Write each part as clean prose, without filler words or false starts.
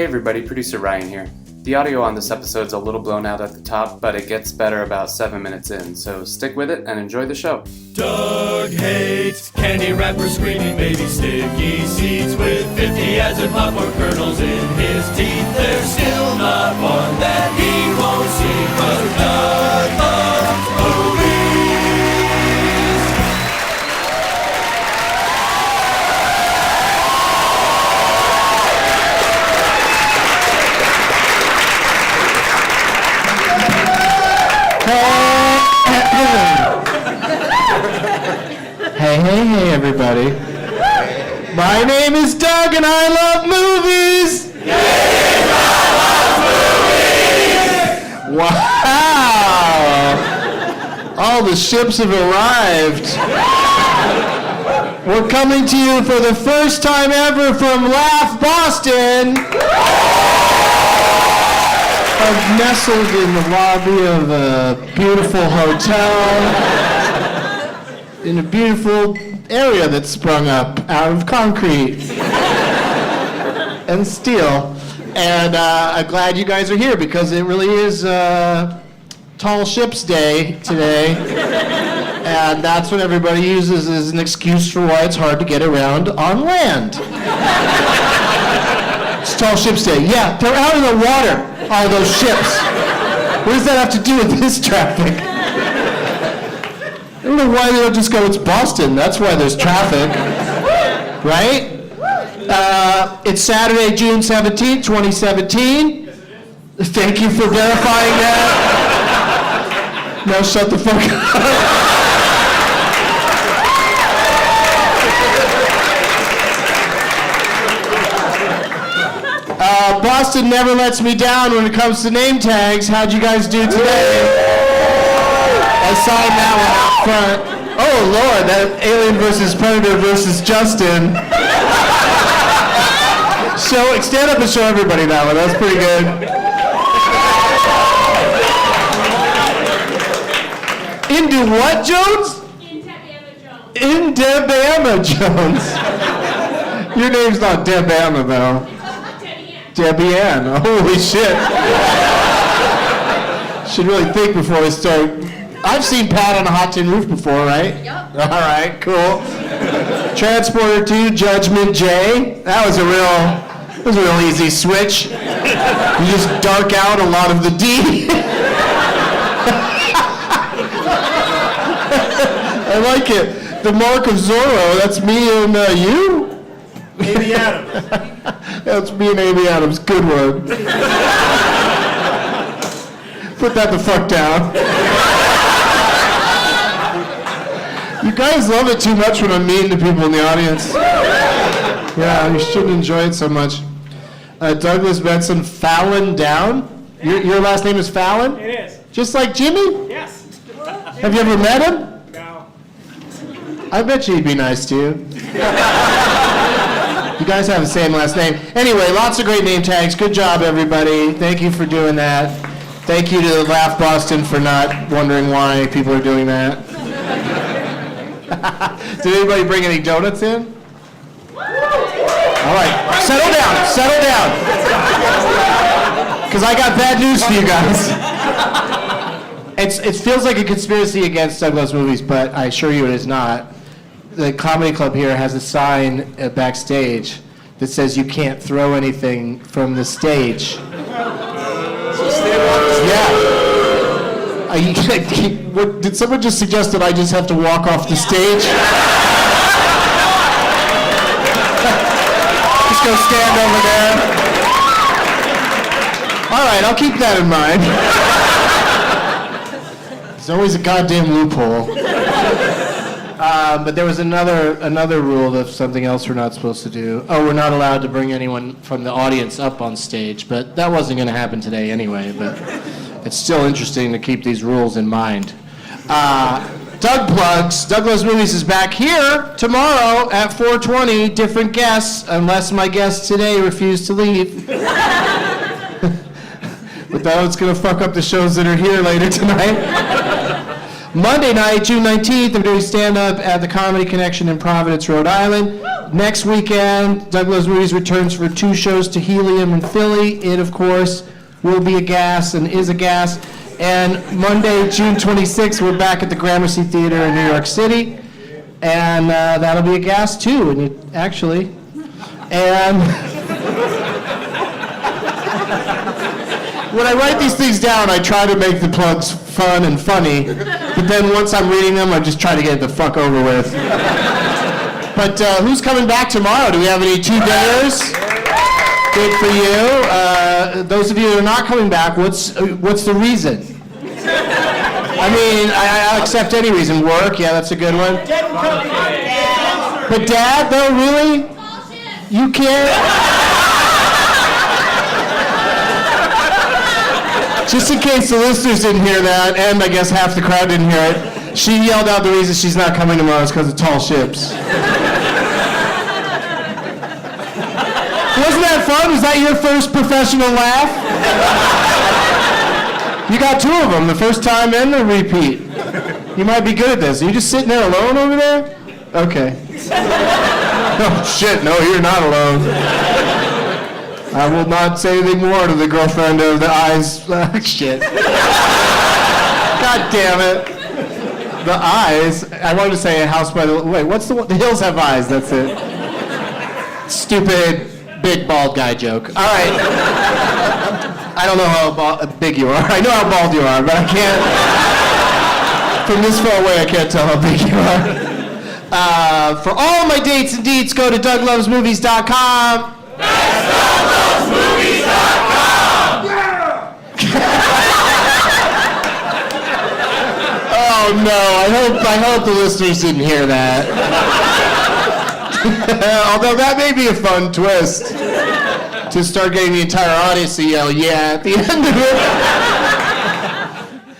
Hey everybody, producer Ryan here. The audio on this episode's a little blown out at the top, but it gets better about 7 minutes in, so stick with it and enjoy the show. Doug hates candy wrappers, screaming baby sticky seeds with 50 as in popcorn kernels in his teeth. There's still not one that he won't see, 'cause Doug loves movies. Hey, everybody. My name is Doug, and I love movies. Wow. All the ships have arrived. We're coming to you for the first time ever from Laugh Boston. I'm nestled in the lobby of a beautiful hotel in a beautiful area that's sprung up out of concrete and steel. And I'm glad you guys are here because it really is Tall Ships Day today. And that's what everybody uses as an excuse for why it's hard to get around on land. It's Tall Ships Day. Yeah, they're out in the water, all those ships. What does that have to do with this traffic? I don't know why they don't just go, it's Boston. That's why there's traffic. Right? It's Saturday, June 17th, 2017. Thank you for verifying that. Now shut the fuck up. Boston never lets me down when it comes to name tags. How'd you guys do today? I signed that one out front. Oh Lord, that Alien versus Predator versus Justin. Stand up and show everybody that one. That was pretty good. Into what, Jones? In Debama Jones. Your name's not Debama though. Debbie Ann. Holy shit. Should really think before we start. I've seen Pat on a Hot Tin Roof before, right? Yep. All right, cool. Transporter 2, Judgment J. That was a real easy switch. You just dark out a lot of the D. I like it. The Mark of Zorro, that's me and you? Amy Adams. That's me and Amy Adams. Good one. Put that the fuck down. You guys love it too much when I'm mean to people in the audience. Yeah, you shouldn't enjoy it so much. Douglas Benson, Fallon Down. Your last name is Fallon? It is. Just like Jimmy? Yes. Have you ever met him? No. I bet you he'd be nice to you. You guys have the same last name. Anyway, lots of great name tags. Good job, everybody. Thank you for doing that. Thank you to Laugh Boston for not wondering why people are doing that. Did anybody bring any donuts in? All right, settle down. Because I got bad news for you guys. It feels like a conspiracy against Douglas movies, but I assure you it is not. The comedy club here has a sign backstage that says you can't throw anything from the stage. Yeah. Did someone just suggest that I just have to walk off the stage? Just go stand over there. All right, I'll keep that in mind. There's always a goddamn loophole. But there was another rule of something else we're not supposed to do. Oh, we're not allowed to bring anyone from the audience up on stage, but that wasn't going to happen today anyway. But it's still interesting to keep these rules in mind. Doug plugs. Douglas Movies is back here tomorrow at 4:20. Different guests, unless my guests today refuse to leave. But that's going to fuck up the shows that are here later tonight. Monday night, June 19th, I'm doing stand-up at the Comedy Connection in Providence, Rhode Island. Next weekend, Doug Loves Movies returns for 2 shows to Helium in Philly. It, of course, will be a gas and is a gas. And Monday, June 26th, we're back at the Gramercy Theater in New York City. And that'll be a gas, too, actually. And when I write these things down, I try to make the plugs fun and funny. But then once I'm reading them, I just try to get it the fuck over with. But who's coming back tomorrow? Do we have any 2-dayers? Good for you. Those of you who are not coming back, what's the reason? I mean, I'll accept any reason. Work, yeah, that's a good one. But Dad, though, really? You can't? Just in case the listeners didn't hear that, and I guess half the crowd didn't hear it, she yelled out the reason she's not coming tomorrow is because of tall ships. Wasn't that fun? Was that your first professional laugh? You got 2 of them, the first time and the repeat. You might be good at this. Are you just sitting there alone over there? Okay. Oh, shit, no, you're not alone. I will not say anything more to the girlfriend of the eyes. Shit. God damn it. The eyes. I wanted to say a house by the... Wait, what's the one? The hills have eyes, that's it. Stupid, big, bald guy joke. All right. I don't know how big you are. I know how bald you are, but I can't... From this far away, I can't tell how big you are. For all my dates and deets, go to DougLovesMovies.com. That's DougLovesMovies.com! Oh no, I hope the listeners didn't hear that. Although that may be a fun twist. To start getting the entire audience to yell yeah at the end of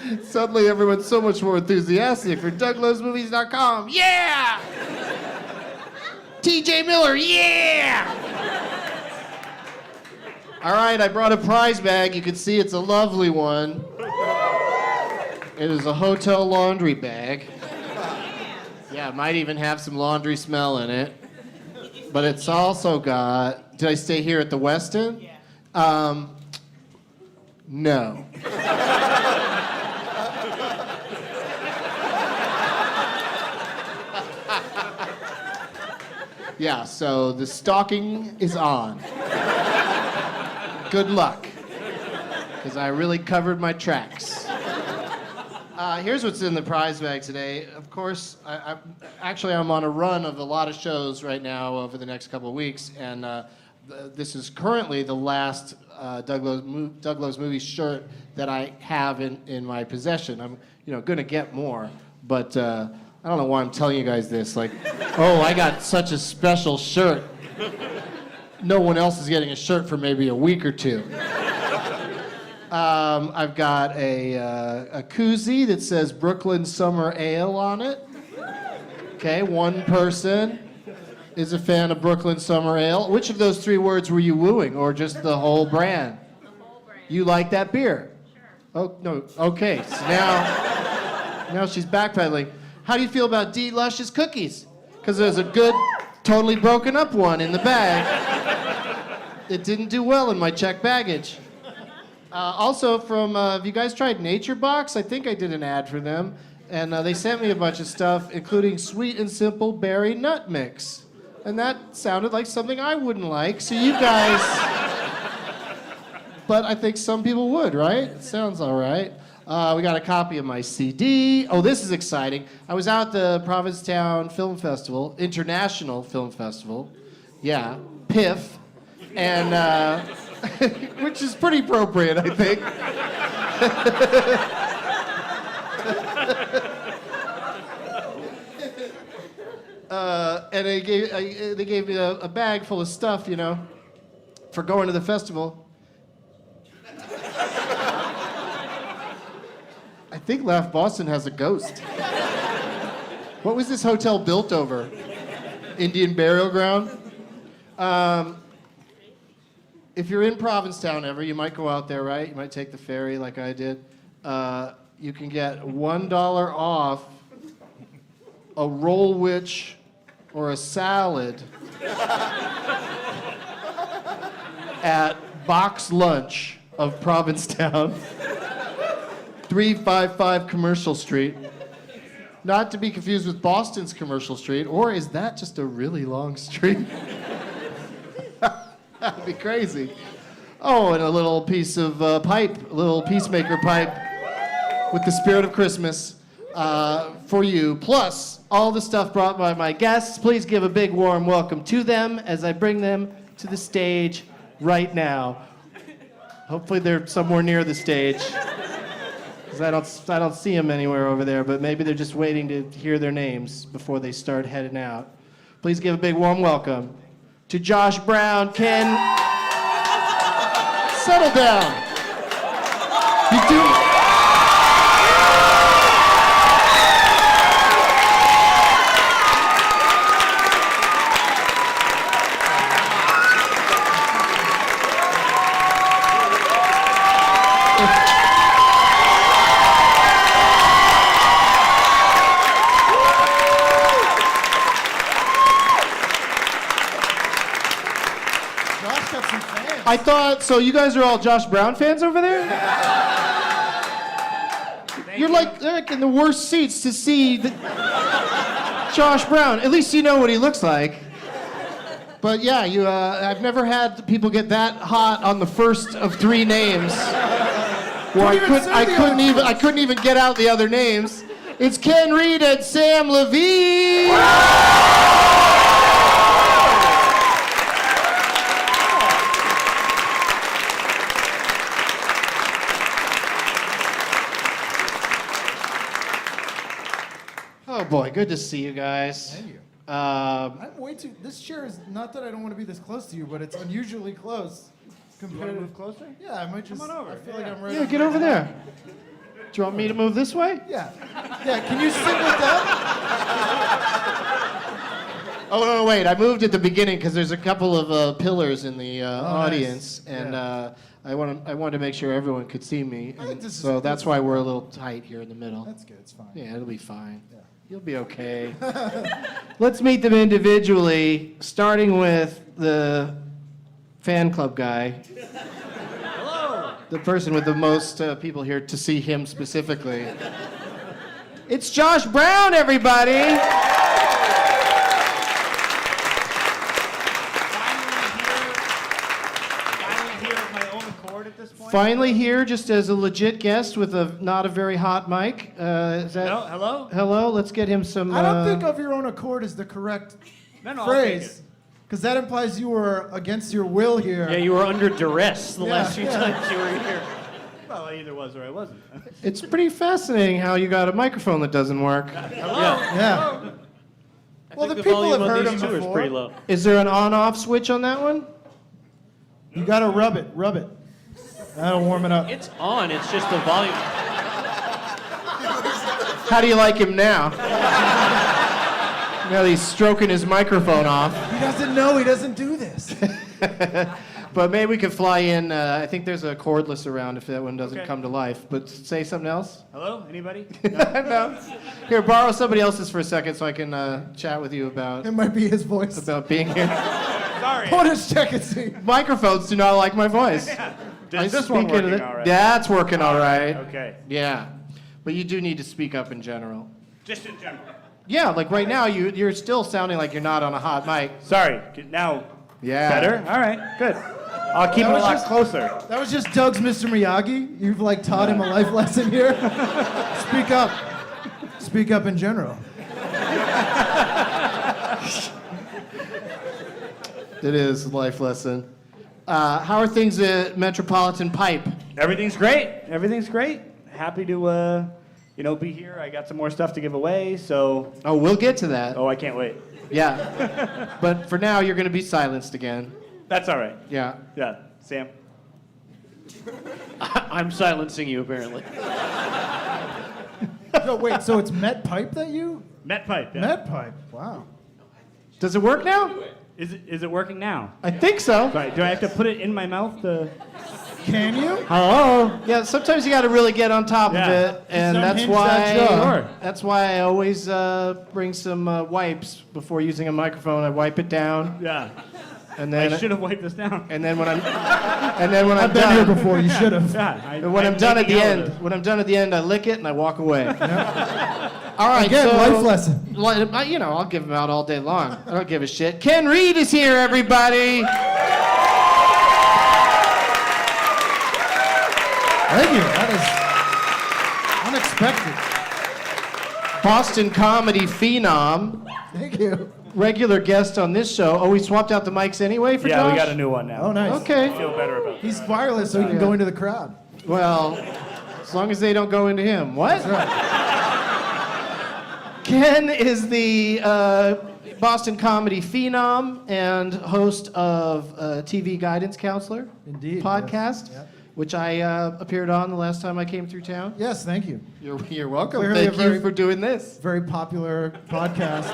it. Suddenly everyone's so much more enthusiastic for DougLovesMovies.com. Yeah! TJ Miller, yeah! All right, I brought a prize bag. You can see it's a lovely one. It is a hotel laundry bag. Yeah, it might even have some laundry smell in it. But it's also got... Did I stay here at the Westin? Yeah. No. Yeah, so the stalking is on. Good luck, because I really covered my tracks. Here's what's in the prize bag today. Of course, I'm on a run of a lot of shows right now over the next couple of weeks, and this is currently the last Doug Loves Movies shirt that I have in my possession. I'm going to get more, but I don't know why I'm telling you guys this. Like, oh, I got such a special shirt. No one else is getting a shirt for maybe a week or 2. I've got a koozie that says Brooklyn Summer Ale on it. Okay, one person is a fan of Brooklyn Summer Ale. Which of those 3 words were you wooing, or just the whole brand? The whole brand. You like that beer? Sure. Oh, no, okay, so now she's backpedaling. How do you feel about D. Lush's cookies? Because there's a good, totally broken up one in the bag. It didn't do well in my checked baggage. Also from, have you guys tried Nature Box? I think I did an ad for them. And they sent me a bunch of stuff, including Sweet and Simple Berry Nut Mix. And that sounded like something I wouldn't like, so you guys... But I think some people would, right? It sounds all right. We got a copy of my CD. Oh, this is exciting. I was out at the Provincetown Film Festival, International Film Festival. Yeah, PIF. And, which is pretty appropriate, I think. And they gave me a bag full of stuff, for going to the festival. I think Laugh Boston has a ghost. What was this hotel built over? Indian burial ground? If you're in Provincetown ever, you might go out there, right? You might take the ferry like I did. You can get $1 off a Roll Witch or a salad at Box Lunch of Provincetown, 355 Commercial Street. Not to be confused with Boston's Commercial Street, or is that just a really long street? That'd be crazy. Oh, and a little piece of pipe, a little peacemaker pipe with the spirit of Christmas for you. Plus, all the stuff brought by my guests. Please give a big warm welcome to them as I bring them to the stage right now. Hopefully they're somewhere near the stage, because I don't see them anywhere over there, but maybe they're just waiting to hear their names before they start heading out. Please give a big warm welcome to Josh Brown, Ken. Settle down. You do. I thought, so you guys are all Josh Brown fans over there? You're like in the worst seats to see Josh Brown. At least you know what he looks like. But yeah, I've never had people get that hot on the first of three names. Where I couldn't even get out the other names. It's Ken Reid and Samm Levine. Oh boy, good to see you guys. Thank you. I'm way too. This chair is not that I don't want to be this close to you, but it's unusually close. Compared to move closer? Yeah, I might just. Come on over. I feel like I'm ready. Yeah, get over there. Do you want me to move this way? Yeah. Yeah. Can you sit with that? Oh no, wait! I moved at the beginning because there's a couple of pillars in the audience, nice. and Yeah. I wanted to make sure everyone could see me, I think and this is- so that's why we're a little tight here in the middle. That's good. It's fine. Yeah, it'll be fine. Yeah. You'll be okay. Let's meet them individually, starting with the fan club guy. Hello. The person with the most people here to see him specifically. It's Josh Brown, everybody. Finally here, just as a legit guest with a not a very hot mic. Is that? No, hello? Hello. Let's get him some. I don't think of your own accord is the correct No, I'll take phrase, it. because that implies you were against your will here. Yeah, you were under duress the Yeah, last few yeah. times you were here. Well, I either was or I wasn't. It's pretty fascinating how you got a microphone that doesn't work. Yeah. Well, the the people volume have on heard these him two is before. pretty low. Is there an on-off switch on that one? You gotta rub it. Rub it. That'll warm it up. It's on, it's just the volume. How do you like him now? Now that he's stroking his microphone off. He doesn't know. He doesn't do this. But maybe we could fly in. I think there's a cordless around if that one doesn't Okay. come to life. But say something else. Hello? Anybody? No. Here, borrow somebody else's for a second so I can chat with you about It might be his voice. being here. Sorry. Hold his check and see. Microphones do not like my voice. Is this one speak into working the- all right? That's working all right. Okay. Yeah, but you do need to speak up in general. Just in general. Yeah, like right now, you're still sounding like you're not on a hot mic. Sorry. Now Yeah. better? All right, good. I'll keep it a was lot just- closer. That was just Doug's Mr. Miyagi. You've like taught him a life lesson here. Speak up. Speak up in general. It is a life lesson. How are things at Metropolitan Pipe? Everything's great. Everything's great. Happy to, be here. I got some more stuff to give away, so. Oh, we'll get to that. Oh, I can't wait. Yeah. But for now, you're going to be silenced again. That's all right. Yeah. Yeah, Sam. I'm silencing you apparently. No, wait. So it's Met Pipe that you? Met pipe. Yeah. Met Pipe. Wow. Does it work now? Is it working now? I think so. Sorry, do I have to put it in my mouth to? Can you? Hello. Yeah, sometimes you got to really get on top of it, and that's unhinge that why. jaw. Sure. That's why I always bring some wipes before using a microphone. I wipe it down, Yeah. and I then should have wiped this down. and then when I'm I've been here before. You should have. Yeah. when I'm done at the end, I lick it and I walk away. All right, Again, so life lesson. You know, I'll give them out all day long. I don't give a shit. Ken Reid is here, everybody. Thank you. That is unexpected. Boston comedy phenom, Thank you. regular guest on this show. Oh, we swapped out the mics anyway for Yeah, Josh? we got a new one now. Oh, nice. Okay. I feel better about that. He's wireless, so he can go into the crowd. Well, as long as they don't go into him. What? Ken is the Boston comedy phenom and host of TV Guidance Counselor Indeed, podcast, yes. Yep. which I appeared on the last time I came through town. Yes, thank you. You're welcome. Clearly Thank a very- you for doing this. Very popular podcast.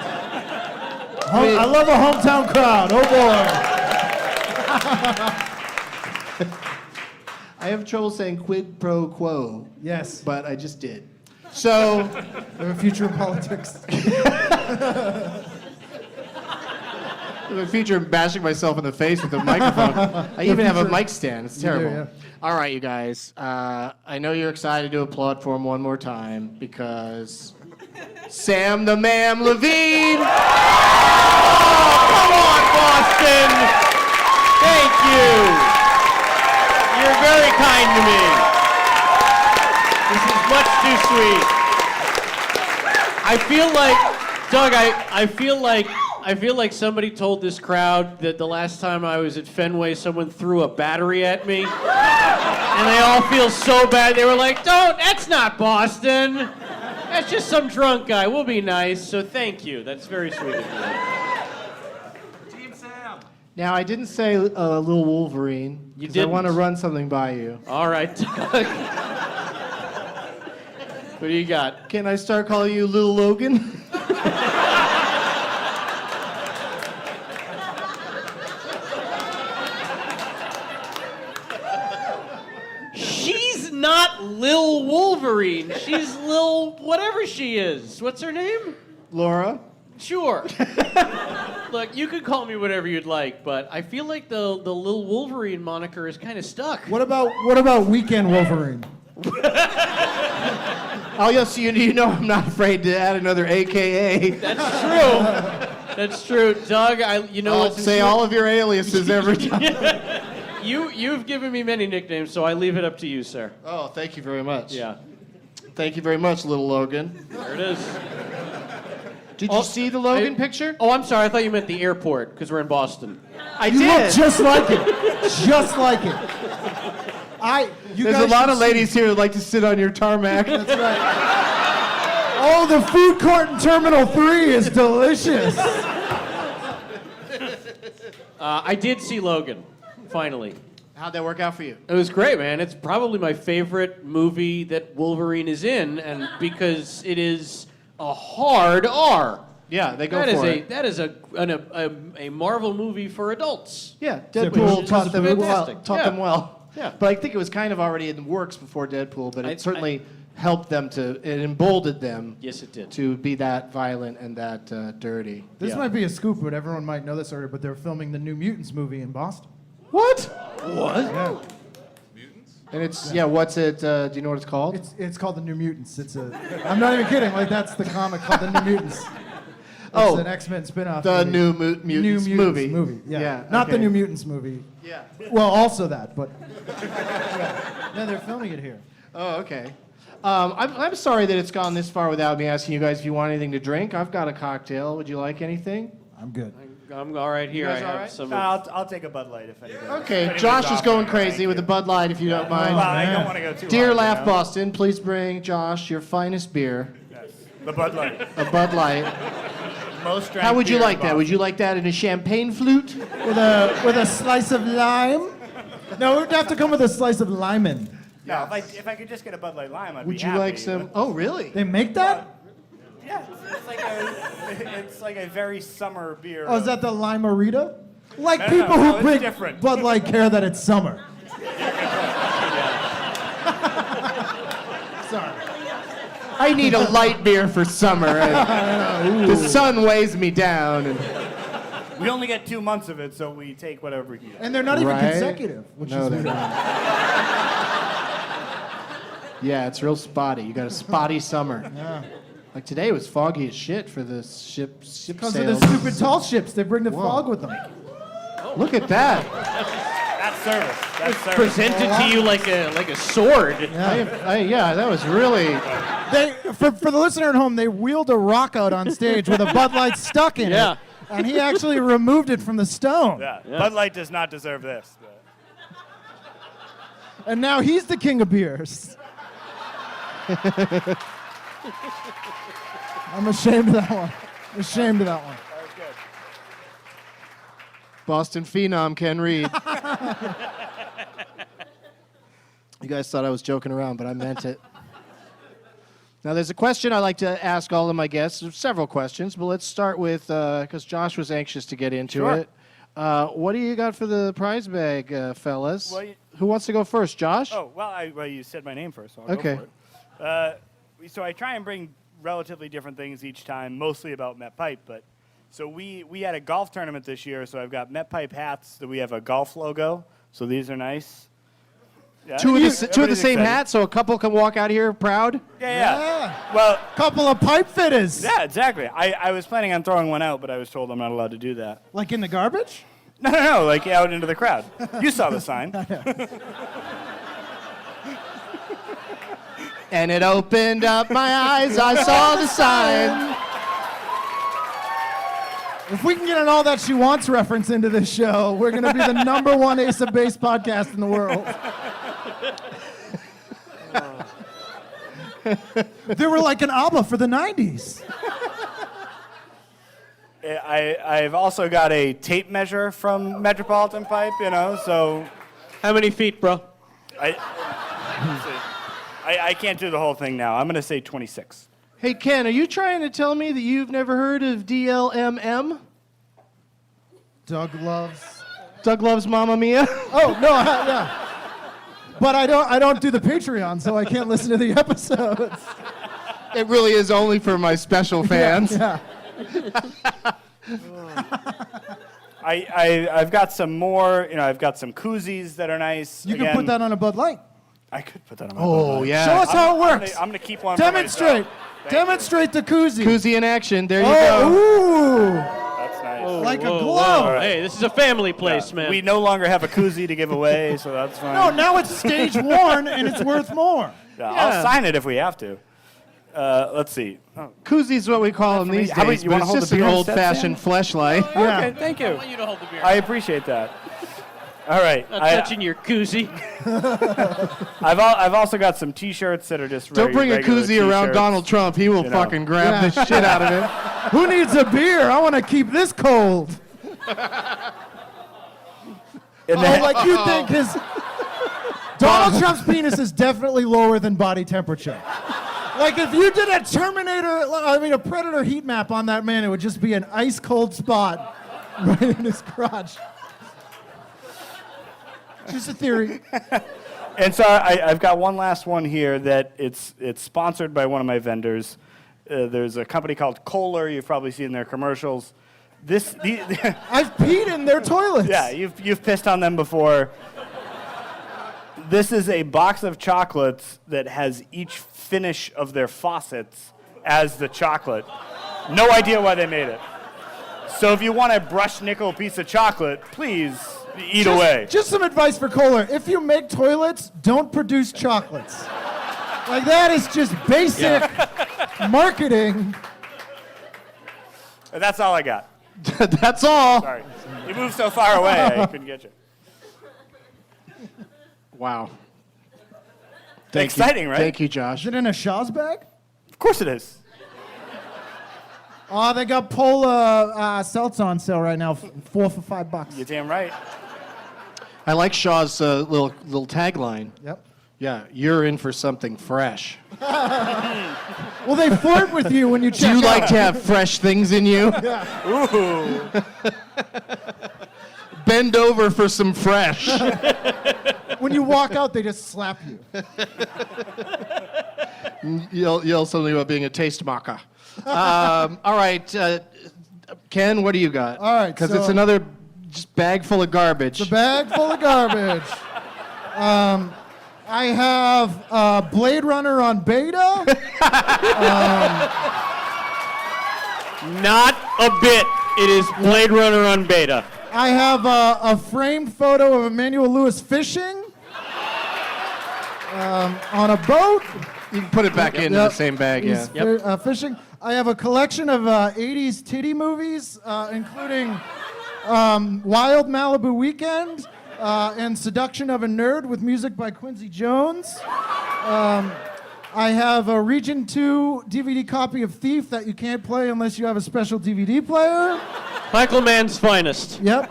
I love a hometown crowd. Oh boy. I have trouble saying quid pro quo, Yes. but I just did. So, We have a future in politics. the future of bashing myself in the face with a microphone. I even have a future- mic stand. It's You do, terrible. yeah. All right, you guys. I know you're excited to applaud for him one more time because Samm the Mam Levine. Oh, come on, Boston. Thank you. You're very kind to me. This is much too sweet. I feel like, Doug, I feel like somebody told this crowd that the last time I was at Fenway, someone threw a battery at me. And they all feel so bad. They were like, that's not Boston. That's just some drunk guy. We'll be nice. So thank you. That's very sweet of you. Team Sam. Now, I didn't say Little Wolverine. You 'cause didn't. I want to run something by you. All right, Doug. What do you got? Can I start calling you Little Logan? She's not Lil Wolverine. She's Lil whatever she is. What's her name? Laura? Sure. Look, you could call me whatever you'd like, but I feel like the Lil Wolverine moniker is kind of stuck. What about Weekend Wolverine? Oh, yes, you know I'm not afraid to add another AKA. That's true. That's true, Doug. You know I'll what? say all of your aliases every time. You've given me many nicknames, so I leave it up to you, sir. Oh, thank you very much. Yeah. Thank you very much, Little Logan. There it is. Did you see the Logan picture? Oh, I'm sorry. I thought you meant the airport because we're in Boston. I You did. look just like it. Just like it. There's a lot of ladies here who like to sit on your tarmac. That's right. Oh, the food court in Terminal 3 is delicious. I did see Logan, finally. How'd that work out for you? It was great, man. It's probably my favorite movie that Wolverine is in, and because it is a hard R. Yeah, they go That is for it. that is a Marvel movie for adults. Yeah, Which Deadpool is taught them well. fantastic. Taught Yeah. them well. Yeah. But I think it was kind of already in the works before Deadpool, but it I- certainly helped them it emboldened them Yes, it did. to be that violent and that dirty. This Yeah. might be a scoop, but everyone might know this already, but they're filming the New Mutants movie in Boston. What? Yeah. And it's, what's it, do you know what it's called? It's called the New Mutants. I'm not even kidding. Like, that's the comic called the New Mutants. Oh, It's an X-Men spin-off. the movie. New Mutants movie. Yeah. Not the okay. New Mutants movie. Yeah. Well, also that, but yeah, they're filming it here. Oh, okay. I'm sorry that it's gone this far without me asking you guys if you want anything to drink. I've got a cocktail. Would you like anything? I'm good. I'm all right here. You I guys all have right? some. I'll take a Bud Light if anything. Okay, Josh is going crazy with the Bud Light, if you don't mind. Well, I don't want to go too Dear hard, Laugh you know? Boston, please bring Josh your finest beer, The Bud Light. a Bud Light. Most drank How would you beer in like that? Would you like that in a champagne flute? With a slice of lime? No, it would have to come with a slice of limon. No, if I could just get a Bud Light Lime, I'd Would be you happy. like some? Oh, really? They make that? Yeah, it's like a very summer beer. Oh, is that the Limerita? Like No, people no, who it's drink different. Bud Light care that it's summer. sorry. I need a light beer for summer. The sun weighs me down. And... We only get 2 months of it, so we take whatever we can get. And they're not even Right? consecutive, which No, is they're weird. not. Yeah, it's real spotty. You got a spotty summer. Yeah. Like today was foggy as shit for the ship Because of sails. the stupid tall ships, they bring the Whoa. fog with them. Look at that. That's service. That's service. Presented to you like a sword. Yeah, that was really... For the listener at home, they wheeled a rock out on stage with a Bud Light stuck in Yeah. it. And he actually removed it from the stone. Yeah. Bud Light does not deserve this. But. And now he's the king of beers. I'm ashamed of that one. Ashamed of that one. That was good. Boston phenom Ken Reid. You guys thought I was joking around, but I meant it. Now, there's a question I like to ask all of my guests. There's several questions, but let's start with, because Josh was anxious to get into Sure. it. What do you got for the prize bag, fellas? Well, Who wants to go first, Josh? Oh, well, you said my name first, so I'll Okay. go for it. So I try and bring relatively different things each time, mostly about Met Pipe. But so we had a golf tournament this year, so I've got Met Pipe hats that we have a golf logo. So these are nice. Yeah, Two of the everybody's same excited. hats, so a couple can walk out here proud? Yeah. Well, Couple of pipe fitters. yeah, exactly. I was planning on throwing one out, but I was told I'm not allowed to do that. Like in the garbage? No, like out into the crowd. You saw the sign. And it opened up my eyes, I saw the sign. If we can get an All That She Wants reference into this show, we're going to be the #1 Ace of Base podcast in the world. They were like an ABBA for the 90s. I've also got a tape measure from Metropolitan Pipe, so How many feet, bro? I can't do the whole thing now. I'm going to say 26. Hey, Ken, are you trying to tell me that you've never heard of DLMM? Doug loves. Doug Loves Mamma Mia? Oh no, yeah. But I don't do the Patreon, so I can't listen to the episodes. It really is only for my special fans. Yeah. I've got some more. I've got some koozies that are nice. You Again, can put that on a Bud Light. I could put that on my Oh, Bud Light. yeah. Show us how it I'm works. gonna keep one. Demonstrate. For myself. Thank Demonstrate the koozie. Koozie in action. There you Oh, go. ooh. you. That's nice. Like a Whoa, glove. whoa. Hey, this is a family place, man. We no longer have a koozie to give away, so that's fine. No, now it's stage worn and it's worth more. Yeah, Yeah. I'll sign it if we have to. Let's see. Oh, Koozie's what we call them these How about days, you but wanna it's hold just the an beer old-fashioned fleshlight. Yeah. Okay, thank you. I want you to hold the beer. I appreciate that. All right. Not touching your koozie. I've also got some T-shirts that are just Don't bring a regular koozie around T-shirts. Donald Trump. He will You know. fucking grab the shit out of it. Who needs a beer? I want to keep this cold. And Oh, then- like you think his Donald Trump's penis is definitely lower than body temperature. Like if you did a a Predator heat map on that man, it would just be an ice cold spot right in his crotch. Just a theory. And so I've got one last one here that it's sponsored by one of my vendors. There's a company called Kohler. You've probably seen their commercials. I've peed in their toilets. Yeah, you've pissed on them before. This is a box of chocolates that has each finish of their faucets as the chocolate. No idea why they made it. So if you want a brushed nickel piece of chocolate, please eat away. Just some advice for Kohler. If you make toilets, don't produce chocolates. Like that is just basic marketing. That's all I got. That's all. Sorry. You moved so far away, I couldn't get you. Wow. Exciting, right? Thank you, Josh. Is it in a Shaw's bag? Of course it is. Oh, they got Pola Seltz on sale right now, 4 for $5. You're damn right. I like Shaw's little tagline. Yep. Yeah, you're in for something fresh. Well, they flirt with you when you check Do you out. like to have fresh things in you? Ooh. Bend over for some fresh. When you walk out, they just slap you. Yell something about being a tastemaker. All right, Ken, what do you got? All right, because so- it's another just bag full of garbage. The bag full of garbage. I have Blade Runner on beta. Not a bit. It is Blade Runner on beta. I have a framed photo of Emmanuel Lewis fishing on a boat. You can put it back into the same bag, yeah. He's fishing. I have a collection of 80s titty movies, including Wild Malibu Weekend and Seduction of a Nerd with music by Quincy Jones. I have a Region 2 DVD copy of Thief that you can't play unless you have a special DVD player. Michael Mann's finest. Yep.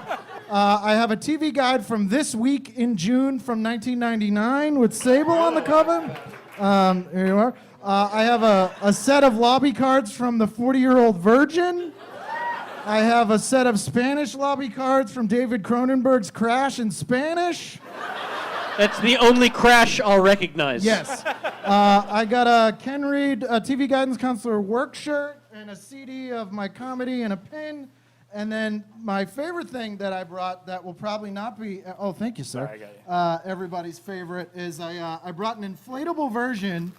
I have a TV guide from This Week in June from 1999 with Sable on the cover. Here you are. I have a set of lobby cards from the 40-Year-Old Virgin. I have a set of Spanish lobby cards from David Cronenberg's Crash in Spanish. That's the only Crash I'll recognize. Yes. I got a Ken Reid TV guidance counselor work shirt and a CD of my comedy and a pin. And then my favorite thing that I brought that will probably not be, oh, thank you, sir. Sorry, I got Everybody's favorite is I brought an inflatable version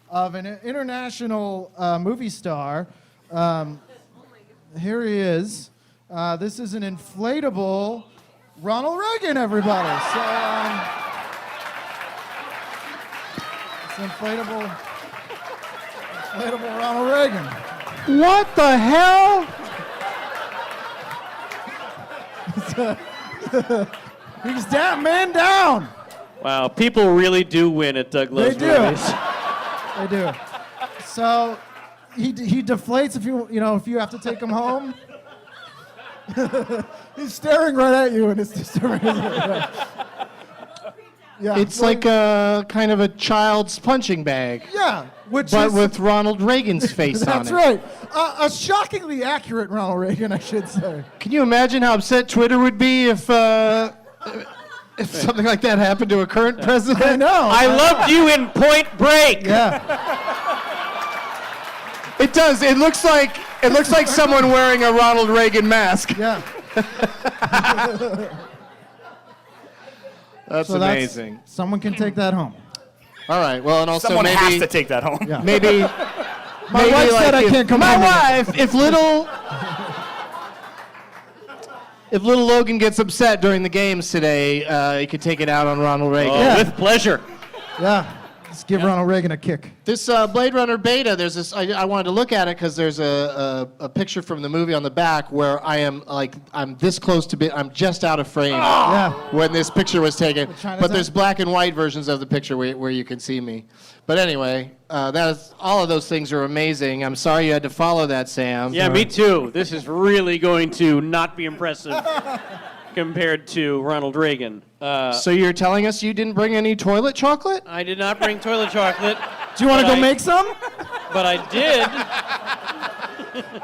of an international movie star. Here he is. This is an inflatable Ronald Reagan, everybody. So, it's inflatable Ronald Reagan. What the hell? He's down, man down. Wow, people really do win at Doug Loves They do. Movies. They do. So he deflates if you have to take him home. He's staring right at you, and it's disturbing. Yeah. It's like a kind of a child's punching bag, Yeah, which but is with Ronald Reagan's face on it. that's right. A shockingly accurate Ronald Reagan, I should say. Can you imagine how upset Twitter would be if something like that happened to a current president? I know. I loved you in Point Break. Yeah. It does. It looks like someone wearing a Ronald Reagan mask. Yeah. That's So amazing. Someone can take that home. All right. Well, and also Someone maybe has to take that home. Yeah. maybe My wife said I can't come my home with wife, if little Logan gets upset during the games today, he could take it out on Ronald Reagan. Oh, Yeah. with pleasure. Yeah. Let's give Ronald Reagan a kick. This Blade Runner beta, there's this. I wanted to look at it because there's a picture from the movie on the back where I'm this close to be. I'm just out of frame Yeah. when this picture was taken. Chinatown? But there's black and white versions of the picture where you can see me. But anyway, all of those things are amazing. I'm sorry you had to follow that, Sam. Yeah, me too. This is really going to not be impressive compared to Ronald Reagan. So you're telling us you didn't bring any toilet chocolate? I did not bring toilet chocolate, Do you want to But go I- make some? but I did.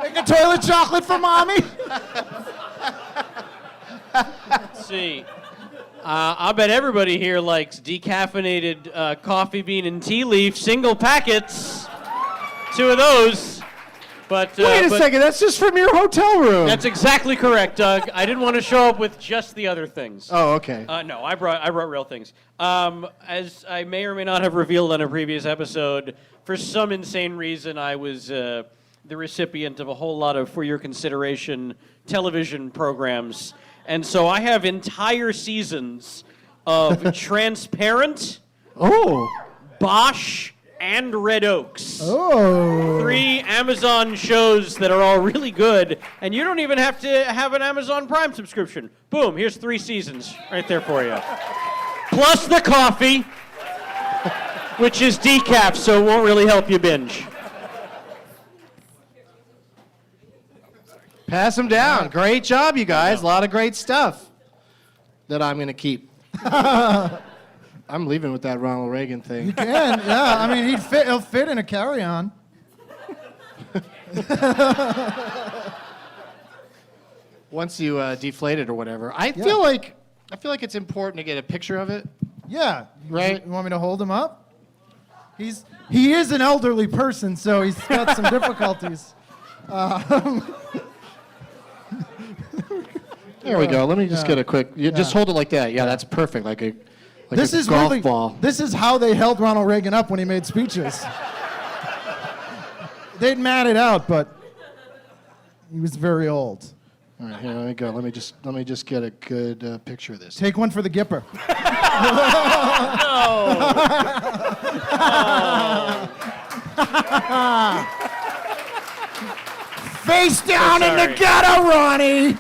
Make a toilet chocolate for mommy? Let's see. I bet everybody here likes decaffeinated coffee bean and tea leaf single packets. 2 of those. But Wait a but second, that's just from your hotel room. That's exactly correct, Doug. I didn't want to show up with just the other things. Oh, okay. No, I brought real things. As I may or may not have revealed on a previous episode, for some insane reason, I was the recipient of a whole lot of For Your Consideration television programs. And so I have entire seasons of Transparent, Oh. Bosch, and Red Oaks. Oh. 3 Amazon shows that are all really good, and you don't even have to have an Amazon Prime subscription. Boom, here's 3 seasons right there for you. Plus the coffee, which is decaf, so it won't really help you binge. Pass them down. Great job, you guys. A lot of great stuff that I'm going to keep. I'm leaving with that Ronald Reagan thing. Yeah, I mean, he'll fit in a carry-on. Once you deflate it or whatever. I feel like it's important to get a picture of it. Yeah. Right. You want me to hold him up? He is an elderly person, so he's got some difficulties. There we go. Let me just get a quick. Just hold it like that. Yeah, that's perfect. Like a golf ball. This is how they held Ronald Reagan up when he made speeches. They'd mat it out, but he was very old. All right, here we go. Let me just get a good picture of this. Take one for the Gipper. Face down in the gutter, Ronnie.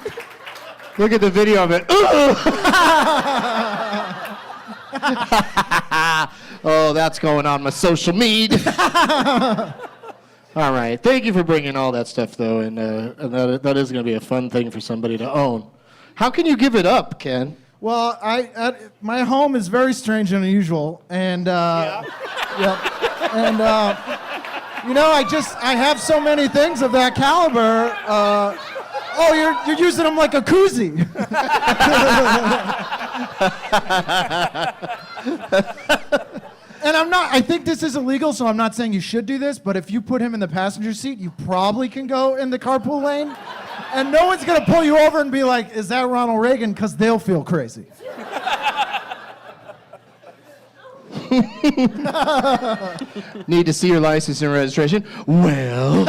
Look at the video of it. Oh, that's going on my social media. All right. Thank you for bringing all that stuff, though, and that is going to be a fun thing for somebody to own. How can you give it up, Ken? Well, my home is very strange and unusual, and I have so many things of that caliber. You're using them like a koozie. And I think this is illegal, so I'm not saying you should do this, but if you put him in the passenger seat, you probably can go in the carpool lane. And no one's going to pull you over and be like, is that Ronald Reagan? Because they'll feel crazy. Need to see your license and registration? Well.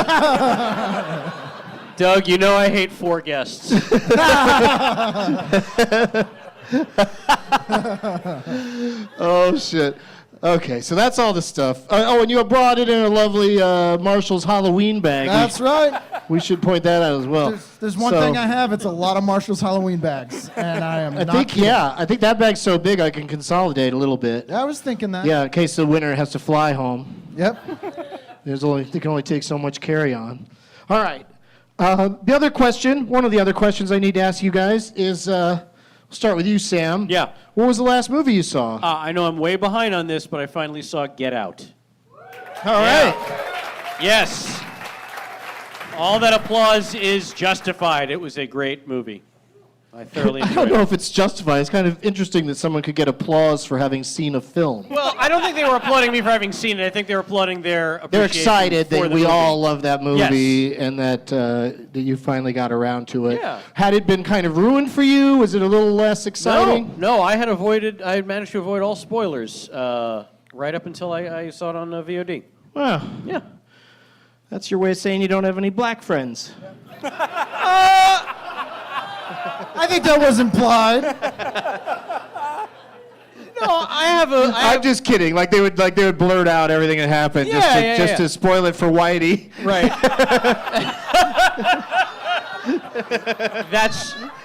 Doug, you know I hate 4 guests. Oh, shit. Okay, so that's all the stuff. And you brought it in a lovely Marshall's Halloween bag. That's right. We should point that out as well. There's one thing I have. It's a lot of Marshall's Halloween bags, and I think that bag's so big I can consolidate a little bit. I was thinking that. Yeah, in case the winner has to fly home. Yep. They can only take so much carry-on. All right. The other question, one of the other questions I need to ask you guys is, we'll start with you, Sam. Yeah. What was the last movie you saw? I know I'm way behind on this, but I finally saw Get Out. All right. Yes. All that applause is justified. It was a great movie. I thoroughly enjoyed it. I don't know if it's justified. It's kind of interesting that someone could get applause for having seen a film. Well, I don't think they were applauding me for having seen it. I think they were applauding their appreciation. They're excited for that the we movie. all love that movie Yes. and that you finally got around to it. Yeah. Had it been kind of ruined for you? Was it a little less exciting? No, I had managed to avoid all spoilers right up until I saw it on VOD. Well, Yeah. that's your way of saying you don't have any black friends. I think that was implied. No, I'm just kidding. Like they would blurt out everything that happened just to spoil it for Whitey. Right.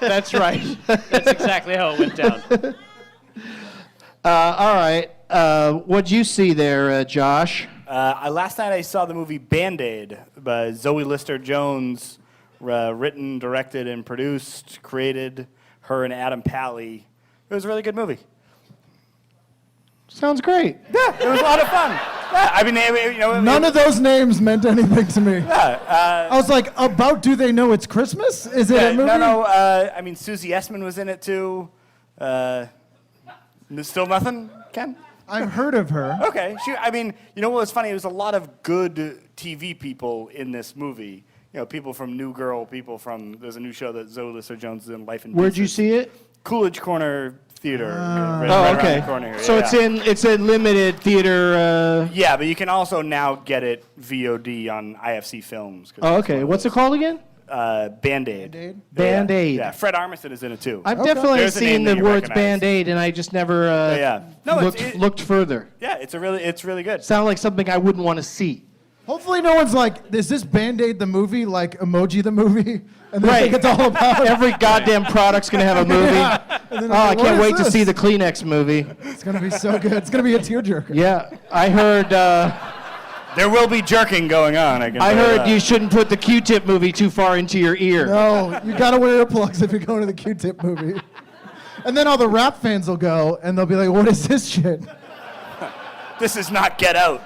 That's right. That's exactly how it went down. All right. What'd you see there, Josh? Last night I saw the movie Band-Aid by Zoe Lister-Jones, written, directed, and produced, created, her and Adam Pally. It was a really good movie. Sounds great. Yeah, it was a lot of fun. Yeah, I mean, None of those names meant anything to me. Yeah, I was like, about Do They Know It's Christmas? Is it a movie? No. I mean, Susie Essman was in it too. Still nothing, Ken? I've heard of her. Okay. What was funny? It was a lot of good TV people in this movie. People from New Girl, there's a new show that Zoe Lister-Jones is in, Life in Where'd you Pieces. see it? Coolidge Corner Theater. Right Oh, around okay. the corner here. So Yeah. it's in limited theater. Yeah, but you can also now get it VOD on IFC Films. Oh, okay. What's it called again? Band-Aid. Band-Aid? Band-Aid. Yeah, Fred Armisen is in it too. I've definitely There's a name seen that the you words recognize. Band-Aid, and I just never looked further. Yeah, it's really good. Sound like something I wouldn't want to see. Hopefully no one's like, is this Band-Aid the movie, like Emoji the movie? And they Right. think it's all about Every goddamn product's going to have a movie. then Oh, I what can't is wait to this? see the Kleenex movie. It's going to be so good. It's going to be a tearjerker. Yeah, I heard There will be jerking going on. I heard you shouldn't put the Q-tip movie too far into your ear. No, you got to wear earplugs if you're going to the Q-tip movie. And then all the rap fans will go, and they'll be like, what is this shit? This is not Get Out.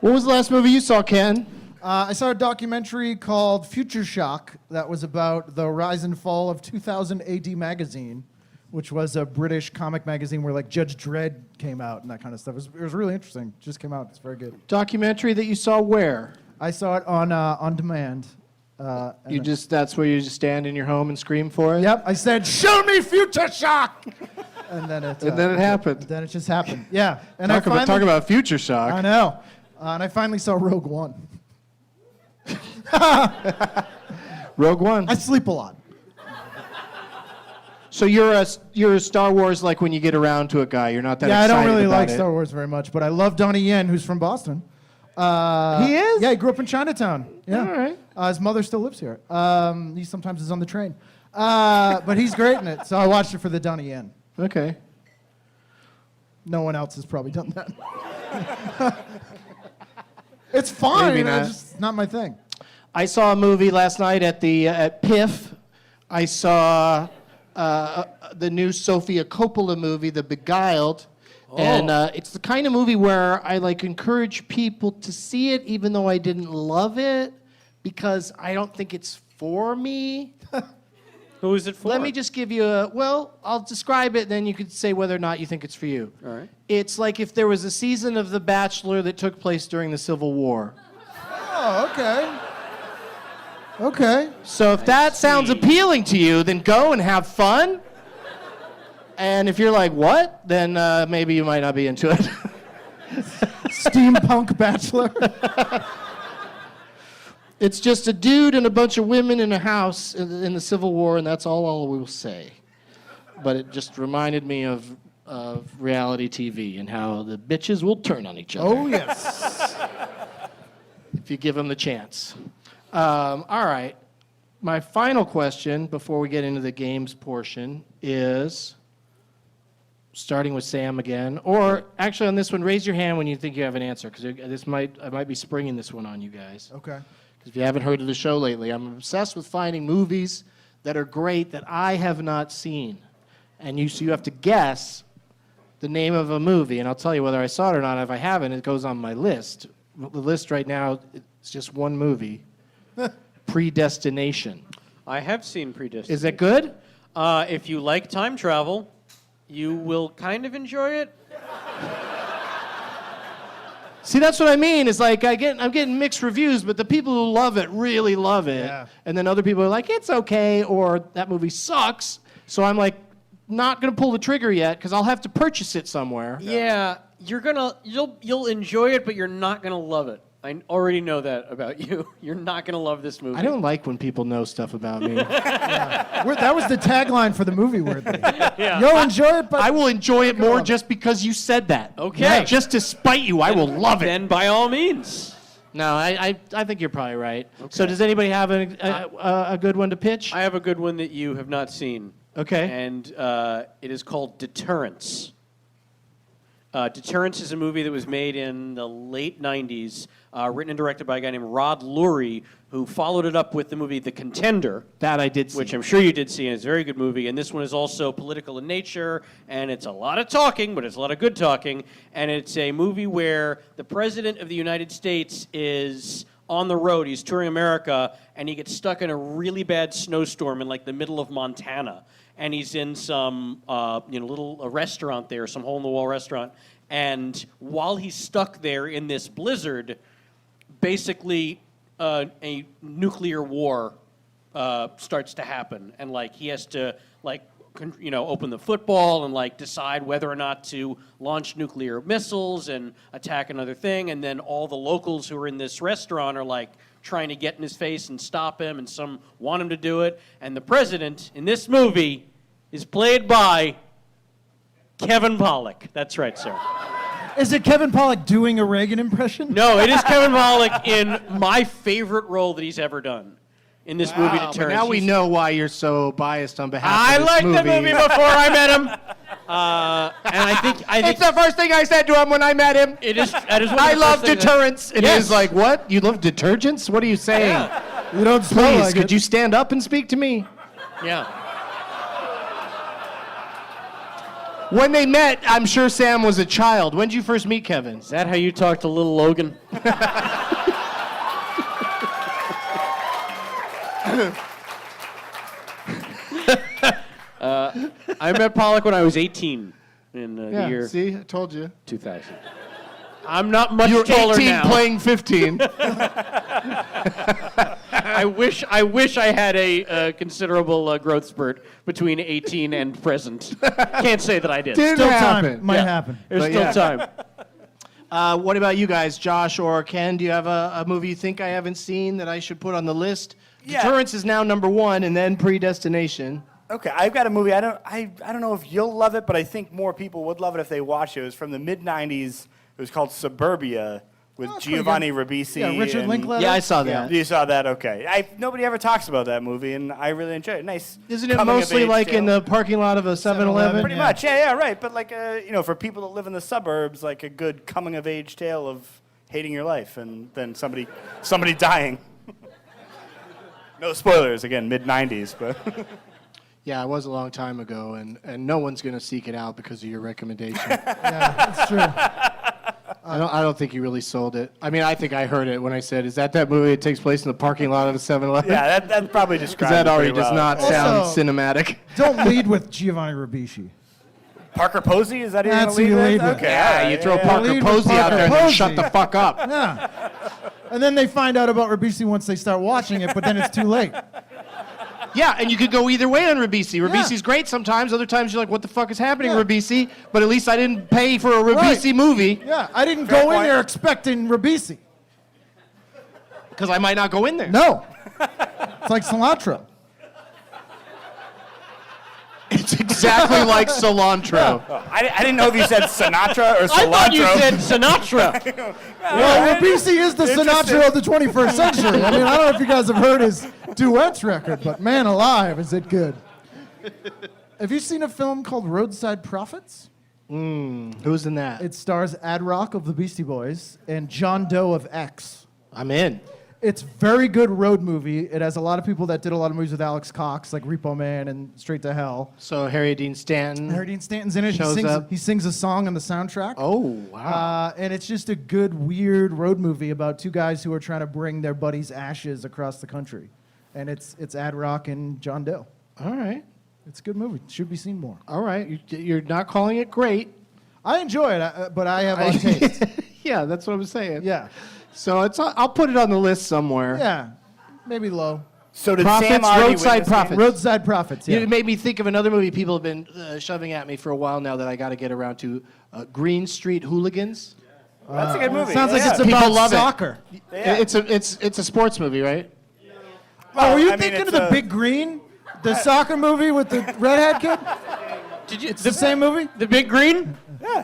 What was the last movie you saw, Ken? I saw a documentary called Future Shock that was about the rise and fall of 2000 AD magazine, which was a British comic magazine where like Judge Dredd came out and that kind of stuff. It was really interesting. Just came out. It's very good. Documentary that you saw where? I saw it on demand. That's where you just stand in your home and scream for it? Yep. I said, "Show me Future Shock," and then it. And then it happened. Then it just happened. Yeah. And Talk about Future Shock. I know. And I finally saw Rogue One. Rogue One. I sleep a lot. So you're a Star Wars like when you get around to it guy. You're not that Yeah, I excited don't really about like it. Star Wars very much, but I love Donnie Yen, who's from Boston. He is? Yeah, he grew up in Chinatown. Yeah. All right. His mother still lives here. He sometimes is on the train. But he's great in it, so I watched it for the Donnie Yen. Okay. No one else has probably done that. It's fine. Maybe not. It's just not my thing. I saw a movie last night at PIF. I saw the new Sofia Coppola movie, The Beguiled. And it's the kind of movie where I encourage people to see it, even though I didn't love it, because I don't think it's for me. Who is it for? Let me just give you I'll describe it, then you could say whether or not you think it's for you. All right. It's like if there was a season of The Bachelor that took place during the Civil War. Oh, okay. Okay. So if that sounds appealing to you, then go and have fun. And if you're like, what? Then maybe you might not be into it. Steampunk Bachelor. It's just a dude and a bunch of women in a house in the Civil War, and that's all we will say. But it just reminded me of reality TV and how the bitches will turn on each other. Oh, yes. If you give them the chance. All right. My final question before we get into the games portion is, starting with Sam again, or actually on this one, raise your hand when you think you have an answer, because I might be springing this one on you guys. Okay. Because if you haven't heard of the show lately, I'm obsessed with finding movies that are great that I have not seen. And so you have to guess the name of a movie, and I'll tell you whether I saw it or not. If I haven't, it goes on my list. The list right now, it's just one movie, Predestination. I have seen Predestination. Is it good? If you like time travel, you will kind of enjoy it. See, that's what I mean. It's like I'm getting mixed reviews, but the people who love it really love it. Yeah. And then other people are like, it's okay, or that movie sucks. So I'm like, not going to pull the trigger yet, because I'll have to purchase it somewhere. Yeah, you'll enjoy it, but you're not gonna love it. I already know that about you. You're not gonna love this movie. I don't like when people know stuff about me. That was the tagline for the movie, weirdly. You'll enjoy it, but I will enjoy it more just because you said that. Okay. Yeah, just to spite you, I will love it. Then by all means. No, I think you're probably right. Okay. So does anybody have a good one to pitch? I have a good one that you have not seen. Okay. And it is called Deterrence. Deterrence is a movie that was made in the late 90s, written and directed by a guy named Rod Lurie, who followed it up with the movie The Contender. That I did see. Which I'm sure you did see, and it's a very good movie. And this one is also political in nature, and it's a lot of talking, but it's a lot of good talking. And it's a movie where the President of the United States is on the road. He's touring America, and he gets stuck in a really bad snowstorm in the middle of Montana. And he's in some little restaurant there, some hole-in-the-wall restaurant. And while he's stuck there in this blizzard, basically a nuclear war starts to happen. And he has to open the football and decide whether or not to launch nuclear missiles and attack another thing. And then all the locals who are in this restaurant are trying to get in his face and stop him, and some want him to do it. And the president in this movie is played by Kevin Pollak. That's right, sir. Is it Kevin Pollak doing a Reagan impression? No, it is Kevin Pollak in my favorite role that he's ever done in this movie, Deterrence. But now we know why you're so biased on behalf I of this liked movie. the movie before I met him. And I think It's the first thing I said to him when I met him. it is. That is one of I the love first things deterrence. And Yes. he was like, what? You love detergents? What are you saying? You don't smell Please, like could it. you stand up and speak to me? Yeah. When they met, I'm sure Sam was a child. When did you first meet Kevin? Is that how you talk to little Logan? I met Pollock when I was 18 in the year See, I told you. 2000. I'm not much You're taller 18 now. playing 15. I wish I had a considerable growth spurt between 18 and present. Can't say that I did. Didn't Still happen. time. Might happen. There's But still yeah. time. What about you guys, Josh or Ken? Do you have a movie you think I haven't seen that I should put on the list? Yeah. Deterrence is now number 1, and then Predestination. Okay, I've got a movie. I don't know if you'll love it, but I think more people would love it if they watch it. It was from the mid-'90s. It was called Suburbia with pretty Giovanni good. Ribisi. Yeah, Richard and- Linklater. Yeah, I saw that. You saw that? Okay. Nobody ever talks about that movie, and I really enjoy it. Nice. Isn't it coming-of-age mostly like tale. in the parking lot of a 7-Eleven? Pretty Yeah. much, yeah, right. But like, for people that live in the suburbs, like a good coming-of-age tale of hating your life and then somebody dying. No spoilers, again, mid-'90s, but... Yeah, it was a long time ago, and no one's going to seek it out because of your recommendation. Yeah, that's true. I don't think you really sold it. I mean, I think I heard it when I said, is that movie that takes place in the parking lot of a 7-Eleven? Yeah, that probably Because describes that it already pretty does well. not sound Also- cinematic. Don't lead with Giovanni Ribisi. Parker Posey, is that who you're That's going who to you lead lead with? with. Okay, Yeah, all right, you throw yeah. Parker Lead with Posey out Parker there and then Posey. shut the fuck up. Yeah. And then they find out about Ribisi once they start watching it, but then it's too late. Yeah, and you could go either way on Ribisi. Ribisi's great sometimes. Other times you're like, what the fuck is happening, Yeah. Ribisi? But at least I didn't pay for a Ribisi Right. movie Yeah, I didn't Fair go in point. there expecting Ribisi. because I might not go in there. No. It's like cilantro. It's exactly like cilantro. I didn't know if you said Sinatra or cilantro. I thought you said Sinatra. Well, Ribisi is the Interesting. Sinatra of the 21st century. I mean, I don't know if you guys have heard his duets record, but man alive, is it good. Have you seen a film called Roadside Prophets? Who's in that? It stars Ad Rock of the Beastie Boys and John Doe of X. I'm in. It's very good road movie. It has a lot of people that did a lot of movies with Alex Cox, like Repo Man and Straight to Hell. So Harry Dean Stanton. Harry Dean Stanton's in it. Shows up. He sings a song on the soundtrack. Oh, wow. And it's just a good, weird road movie about two guys who are trying to bring their buddy's ashes across the country. And it's Ad Rock and John Doe. All right. It's a good movie. Should be seen more. All right. You're not calling it great. I enjoy it, but I have odd taste. Yeah, that's what I'm saying. Yeah. So I'll put it on the list somewhere. Yeah. Maybe low. So did Profits, Sam already Roadside win this game? Profits. Roadside Prophets, yeah. It made me think of another movie people have been shoving at me for a while now that I got to get around to, Green Street Hooligans. That's a good movie. Sounds like yeah. it's People about love it. soccer. Yeah. It's a sports movie, right? Oh, were you I mean, thinking of it's the a- Big Green? The soccer movie with the redhead kid? Did you It's the same movie? The Big Green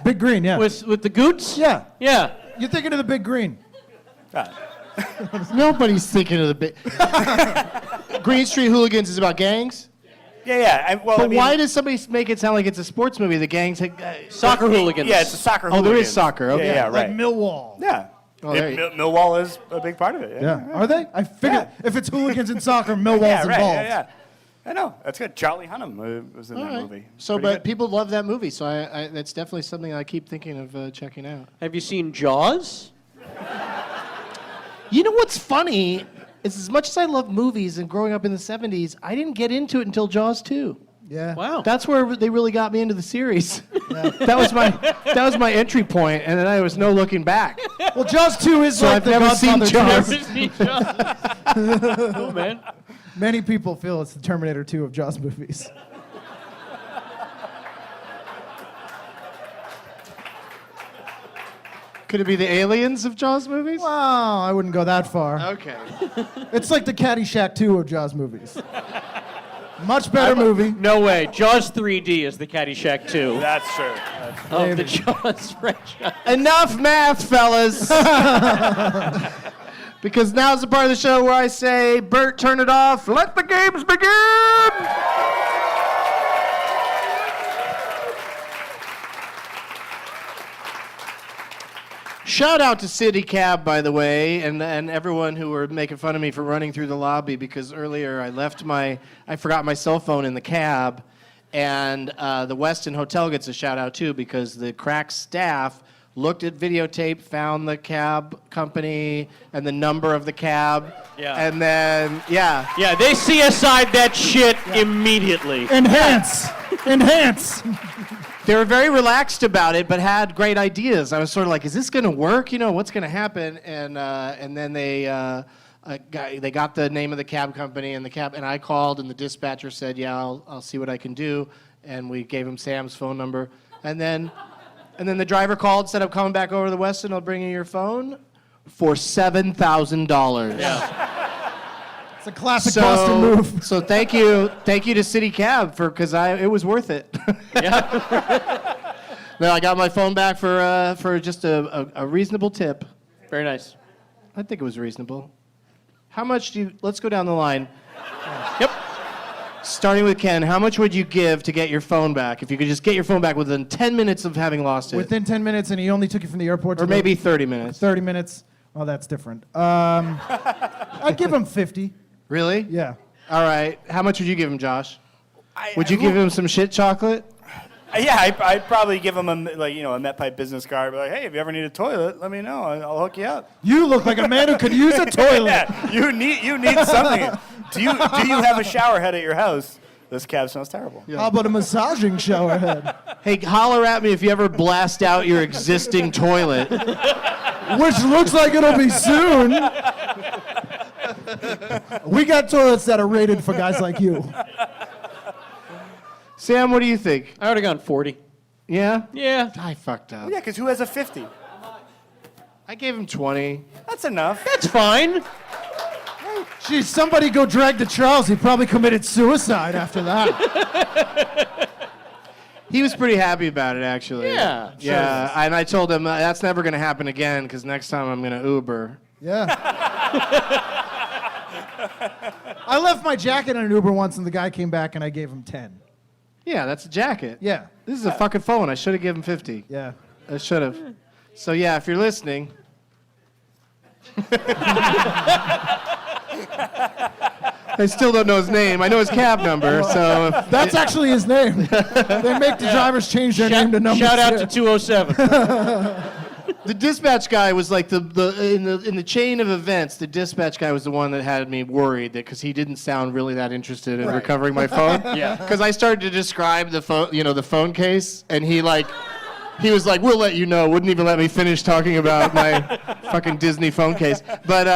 Big Green, yeah. with the Goots? Yeah. Yeah. You're thinking of the Big Green. Nobody's thinking of the big. Green Street Hooligans is about gangs. Yeah. But why does somebody make it sound like it's a sports movie? The gangs. Soccer hooligans. Yeah, it's a soccer. Oh, there is hooligans. soccer, okay. Yeah, Like right. Millwall. Yeah. Oh, there you- Millwall is a big part of it. Yeah. Are they? I figured if it's hooligans in soccer, Millwall's Yeah, right. involved. Yeah. I know. That's good. Charlie Hunnam was in All that right. movie. So, Pretty but good. people love that movie, so I that's definitely something I keep thinking of checking out. Have you seen Jaws? You know what's funny is as much as I love movies and growing up in the 70s, I didn't get into it until Jaws 2. Yeah. Wow. That's where they really got me into the series. That was my entry point, and then there was no looking back. Well, Jaws 2 is So like I've the never seen Godfather Jaws. 2. Never seen Jaws. Cool, man. Many people feel it's the Terminator 2 of Jaws movies. Could it be the aliens of Jaws movies? Wow, I wouldn't go that far. Okay. It's like the Caddyshack 2 of Jaws movies. Much better movie. No way. Jaws 3D is the Caddyshack 2 That's true. of the Jaws franchise. Enough math, fellas. Because now's the part of the show where I say, Bert, turn it off. Let the games begin. Shout out to City Cab, by the way, and everyone who were making fun of me for running through the lobby because earlier I forgot my cell phone in the cab, and the Westin Hotel gets a shout out too because the crack staff looked at videotape, found the cab company and the number of the cab. Yeah. And then, yeah. Yeah, they CSI'd that shit immediately. Enhance. They were very relaxed about it, but had great ideas. I was sort of like, is this going to work? You know, what's going to happen? And then they got the name of the cab company and and I called, and the dispatcher said, yeah, I'll see what I can do. And we gave him Sam's phone number. And then the driver called, said, I'm coming back over to the Westin, I'll bring you your phone for $7,000. Yeah. It's a classic Boston move. So thank you to City Cab because it was worth it. Yeah. No, I got my phone back for just a reasonable tip. Very nice. I think it was reasonable. How much let's go down the line. Yep. Starting with Ken, how much would you give to get your phone back? If you could just get your phone back within 10 minutes of having lost it. Within 10 minutes, and he only took you from the airport to Or maybe 30 minutes. 30 minutes. Oh, that's different. I'd give him 50. Really? Yeah. All right. How much would you give him, Josh? Would you give him some shit chocolate? Yeah, I'd probably give him a MetPipe business card. Be like, hey, if you ever need a toilet, let me know. I'll hook you up. You look like a man who could use a toilet. Yeah, you need something. Do you have a shower head at your house? This cab smells terrible. How about a massaging shower head? Hey, holler at me if you ever blast out your existing toilet. Which looks like it'll be soon. We got toilets that are rated for guys like you. Sam, what do you think? I would have gone 40. Yeah? Yeah. I fucked up. Yeah, because who has a 50? I gave him 20. That's enough. That's fine. Geez, somebody go drag to Charles. He probably committed suicide after that. He was pretty happy about it, actually. Yeah. Yeah, and I told him that's never going to happen again because next time I'm going to Uber. Yeah. I left my jacket in an Uber once, and the guy came back, and I gave him 10. Yeah, that's a jacket. Yeah. This is a fucking phone. I should have given 50. Yeah. I should have. So, yeah, if you're listening. I still don't know his name. I know his cab number, so... That's actually his name. They make the drivers change their name to number Shout out to 6. 207. The dispatch guy was like in the chain of events. The dispatch guy was the one that had me worried because he didn't sound really that interested in recovering my phone. Yeah. Because I started to describe the phone, the phone case, and he was like, "We'll let you know." Wouldn't even let me finish talking about my fucking Disney phone case. But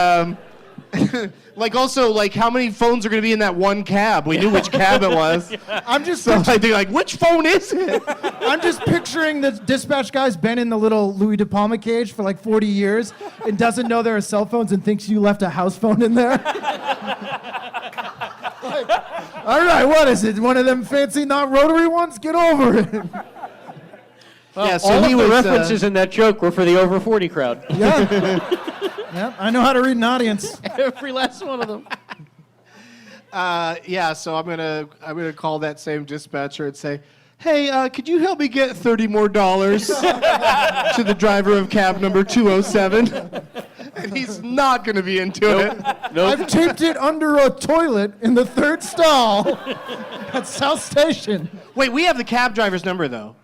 also, how many phones are going to be in that one cab? We knew which cab it was. I'm just So I think, which phone is it? I'm just picturing the dispatch guy's been in the little Louis De Palma cage for 40 years and doesn't know there are cell phones and thinks you left a house phone in there. All right, what is it? One of them fancy not rotary ones? Get over it. Yeah, so All he of the was, references in that joke were for the over 40 crowd. Yeah. Yeah, I know how to read an audience. Every last one of them. Yeah, so I'm gonna call that same dispatcher and say, "Hey, could you help me get $30 more to the driver of cab number 207?" And he's not gonna be into it. I've taped it under a toilet in the third stall at South Station. Wait, we have the cab driver's number though.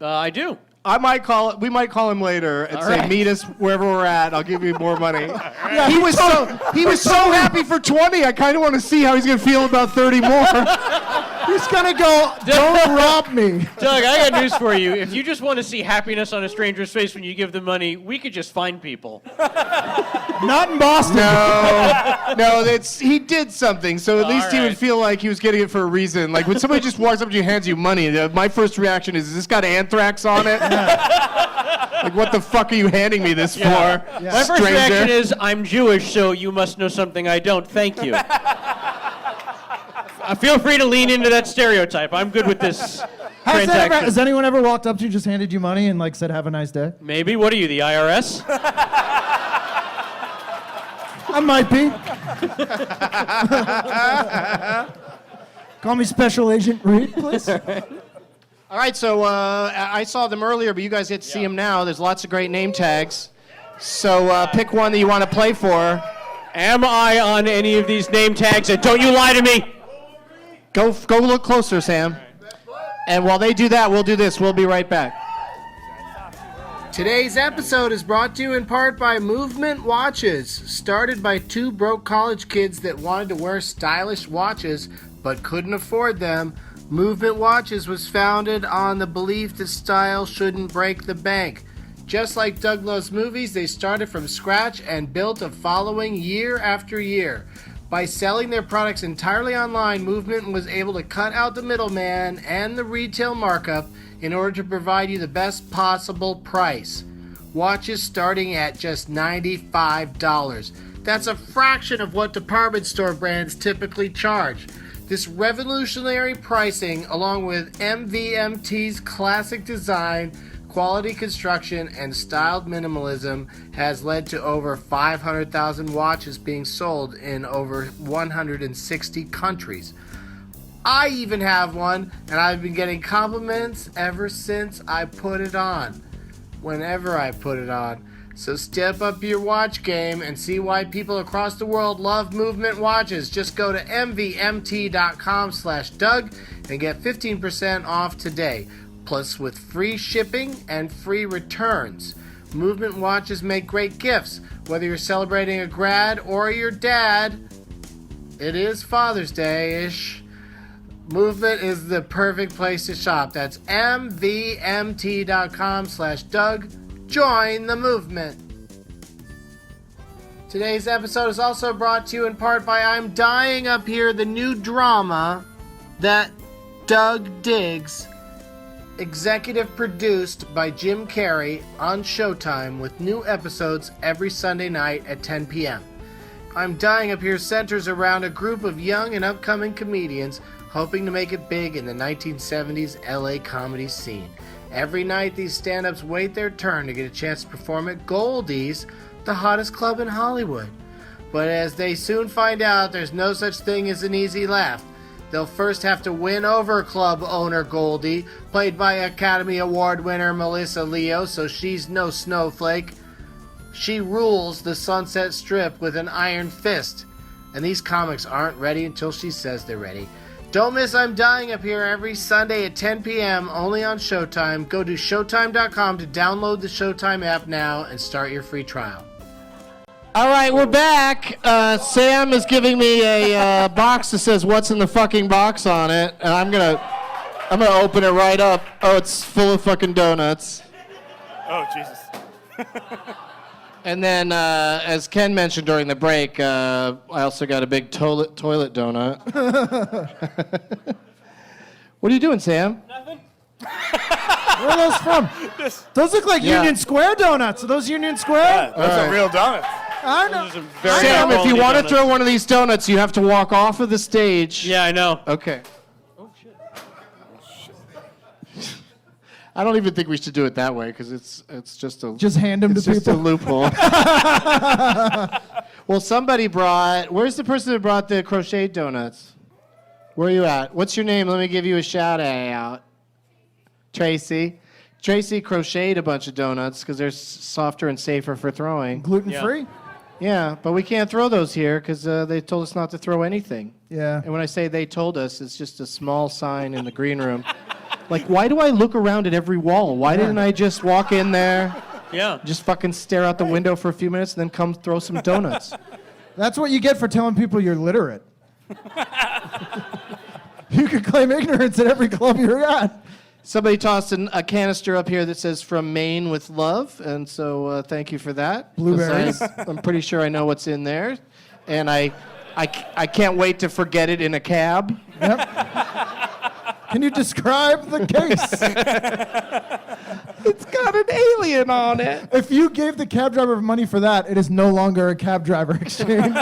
I do. We might call him later and say, right. "Meet us wherever we're at. I'll give you more money." Yeah, he was so happy for 20. I kind of want to see how he's gonna feel about 30 more. He's gonna go, "Don't rob me." Doug, I got news for you. If you just want to see happiness on a stranger's face when you give them money, we could just find people. Not in Boston. No, he did something, so at least he would right. feel like he was getting it for a reason. Like when somebody just walks up to you and hands you money, my first reaction is this got anthrax on it? Like, what the fuck are you handing me this for? My first reaction is, I'm Jewish, so you must know something I don't. Thank you. Feel free to lean into that stereotype. I'm good with this transaction. Has anyone ever walked up to you, just handed you money, and said, "Have a nice day"? Maybe. What are you, the IRS? I might be. Call me Special Agent Reid, please. All right, so I saw them earlier, but you guys get to see them now. There's lots of great name tags. So pick one that you want to play for. Am I on any of these name tags? And don't you lie to me. Go look closer, Sam. And while they do that, we'll do this. We'll be right back. Today's episode is brought to you in part by Movement Watches. Started by two broke college kids that wanted to wear stylish watches but couldn't afford them, Movement Watches was founded on the belief that style shouldn't break the bank. Just like Doug Loves Movies, they started from scratch and built a following year after year. By selling their products entirely online, Movement was able to cut out the middleman and the retail markup in order to provide you the best possible price. Watches starting at just $95. That's a fraction of what department store brands typically charge. This revolutionary pricing, along with MVMT's classic design, quality construction, and styled minimalism, has led to over 500,000 watches being sold in over 160 countries. I even have one, and I've been getting compliments ever since I put it on. Whenever I put it on. So step up your watch game and see why people across the world love Movement Watches. Just go to mvmt.com/Doug and get 15% off today. Plus with free shipping and free returns. Movement Watches make great gifts. Whether you're celebrating a grad or your dad, it is Father's Day-ish. Movement is the perfect place to shop. That's mvmt.com/Doug. Join the movement. Today's episode is also brought to you in part by I'm Dying Up Here, the new drama that Doug digs. Executive produced by Jim Carrey on Showtime with new episodes every Sunday night at 10 p.m. I'm Dying Up Here centers around a group of young and upcoming comedians hoping to make it big in the 1970s LA comedy scene. Every night these stand-ups wait their turn to get a chance to perform at Goldie's, the hottest club in Hollywood. But as they soon find out, there's no such thing as an easy laugh. They'll first have to win over club owner Goldie, played by Academy Award winner Melissa Leo, so she's no snowflake. She rules the Sunset Strip with an iron fist, and these comics aren't ready until she says they're ready. Don't miss I'm Dying Up Here every Sunday at 10 p.m. only on Showtime. Go to Showtime.com to download the Showtime app now and start your free trial. All right, we're back. Sam is giving me a box that says "What's in the fucking box" on it, and I'm gonna open it right up. Oh, it's full of fucking donuts. Oh, Jesus. And then, as Ken mentioned during the break, I also got a big toilet donut. What are you doing, Sam? Nothing. Where are those from? Those look like Union Square donuts. Are those Union Square? That's a real donut. I know. Those are very Sam, if you quality want to donuts. throw one of these donuts, you have to walk off of the stage. Yeah, I know. Okay. Oh, shit. I don't even think we should do it that way because it's just a Just hand them to it's just a people. loophole. Well, somebody brought. Where's the person that brought the crocheted donuts? Where are you at? What's your name? Let me give you a shout out. Tracy. Tracy crocheted a bunch of donuts because they're softer and safer for throwing. Gluten-free? Yeah, but we can't throw those here because they told us not to throw anything. Yeah. And when I say they told us, it's just a small sign in the green room. Like, why do I look around at every wall? Why didn't I just walk in there, Yeah. just fucking stare out the window for a few minutes, and then come throw some donuts? That's what you get for telling people you're literate. You can claim ignorance at every club you're at. Somebody tossed a canister up here that says "From Maine with Love," and so thank you for that. Blueberries. I'm pretty sure I know what's in there, and I can't wait to forget it in a cab. Yep. Can you describe the case? It's got an alien on it. If you gave the cab driver money for that, it is no longer a cab driver exchange.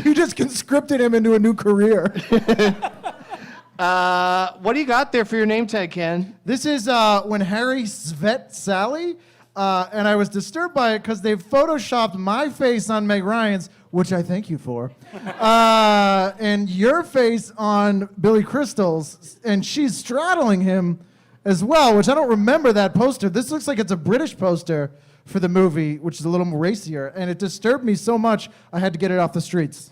You just conscripted him into a new career. What do you got there for your name tag, Ken? This is when Harry Svet Sally, and I was disturbed by it because they've photoshopped my face on Meg Ryan's, which I thank you for, and your face on Billy Crystal's, and she's straddling him as well, which I don't remember that poster. This looks like it's a British poster for the movie, which is a little more racier, and it disturbed me so much I had to get it off the streets.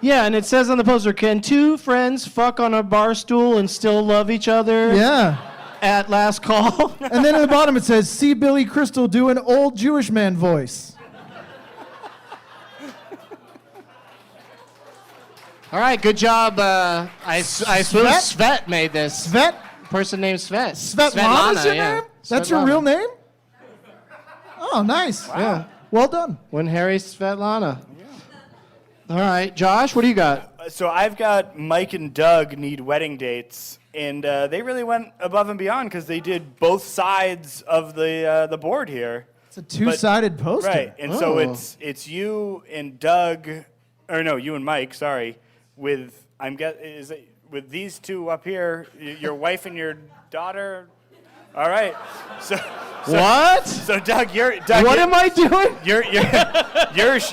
Yeah, and it says on the poster, can two friends fuck on a bar stool and still love each other Yeah. at last call? And then at the bottom it says, see Billy Crystal do an old Jewish man voice. All right, good job. I suppose Svet made this. Svet? Person named Svet. Svetlana's your yeah. name? That's your Svetlana. real name? Oh, nice. Yeah. Well done. When Harry Svetlana. All right, Josh, what do you got? So I've got Mike and Doug need wedding dates, and they really went above and beyond because they did both sides of the board here. It's a two-sided poster. Right, and so it's you and Doug, or no, you and Mike. Sorry, with with these two up here, your wife and your daughter. All right, so What? So Doug, What am I doing?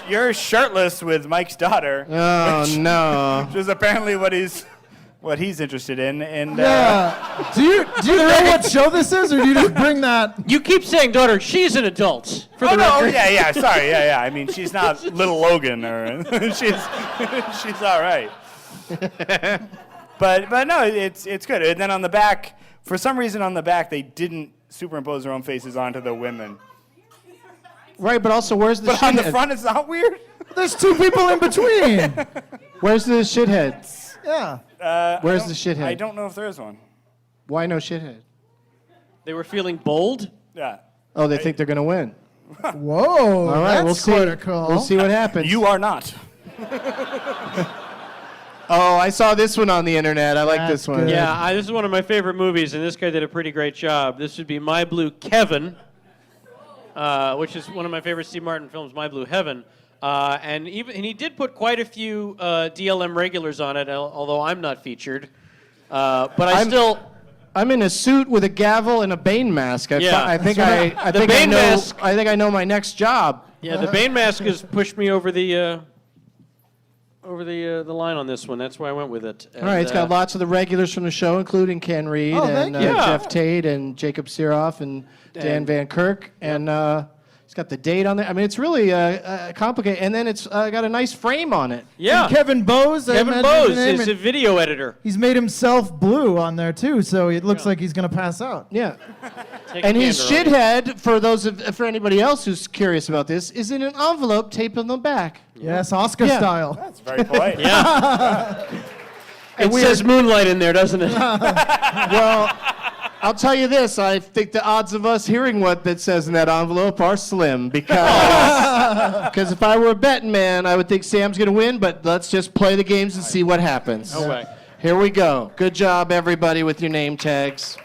You're shirtless with Mike's daughter. Oh, no. Which is apparently what he's interested in. And Yeah. Do you know what show this is, or do you just bring that? You keep saying daughter. She's an adult. For the no, record. yeah, sorry, yeah. I mean, she's not little Logan, or she's all right. But no, it's good. And then on the back, for some reason on the back, they didn't superimpose their own faces onto the women. Right, but also, where's the But on the shithead? front, it's not weird. There's two people in between. Where's the shithead? Yeah. Where's the shithead? I don't know if there is one. Why no shithead? They were feeling bold. Yeah. Oh, they think they're going to win. Whoa. All right, that's we'll see. quite a call. We'll see what happens. You are not. Oh, I saw this one on the internet. I like That's this one. good. Yeah, this is one of my favorite movies, and this guy did a pretty great job. This would be My Blue Kevin, which is one of my favorite Steve Martin films, My Blue Heaven. And he did put quite a few DLM regulars on it, although I'm not featured. But I'm in a suit with a gavel and a Bane mask. I think I know my next job. Yeah, the Bane mask has pushed me over the line on this one. That's why I went with it. All right, it's got lots of the regulars from the show, including Ken Reid and Jeff Tate and Jacob Siroff and Dan Van Kirk. And it's got the date on there. I mean, it's really complicated. And then it's got a nice frame on it. Yeah. And Kevin Bose. Kevin Bose is a video editor. He's made himself blue on there, too, so it looks like he's going to pass out. Yeah. Take And a his gander on it. shithead, for anybody else who's curious about this, is in an envelope taped on the back. Yes, Oscar Yeah. style. That's very polite. Yeah. And It says Moonlight in there, doesn't it? Well, I'll tell you this. I think the odds of us hearing what that says in that envelope are slim because if I were a betting man, I would think Sam's going to win, but let's just play the games and see what happens. No way. Here we go. Good job, everybody, with your name tags.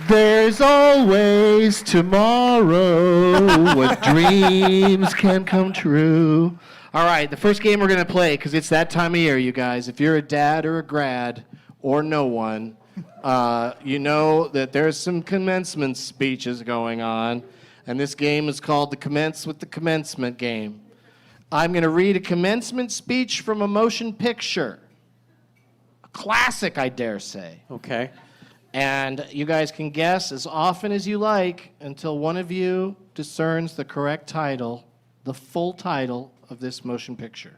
There's always tomorrow when dreams can come true. All right, the first game we're going to play, because it's that time of year, you guys. If you're a dad or a grad or no one, you know that there's some commencement speeches going on, and this game is called the Commence with the Commencement game. I'm going to read a commencement speech from a motion picture. A classic, I dare say. Okay. And you guys can guess as often as you like until one of you discerns the correct title, the full title of this motion picture.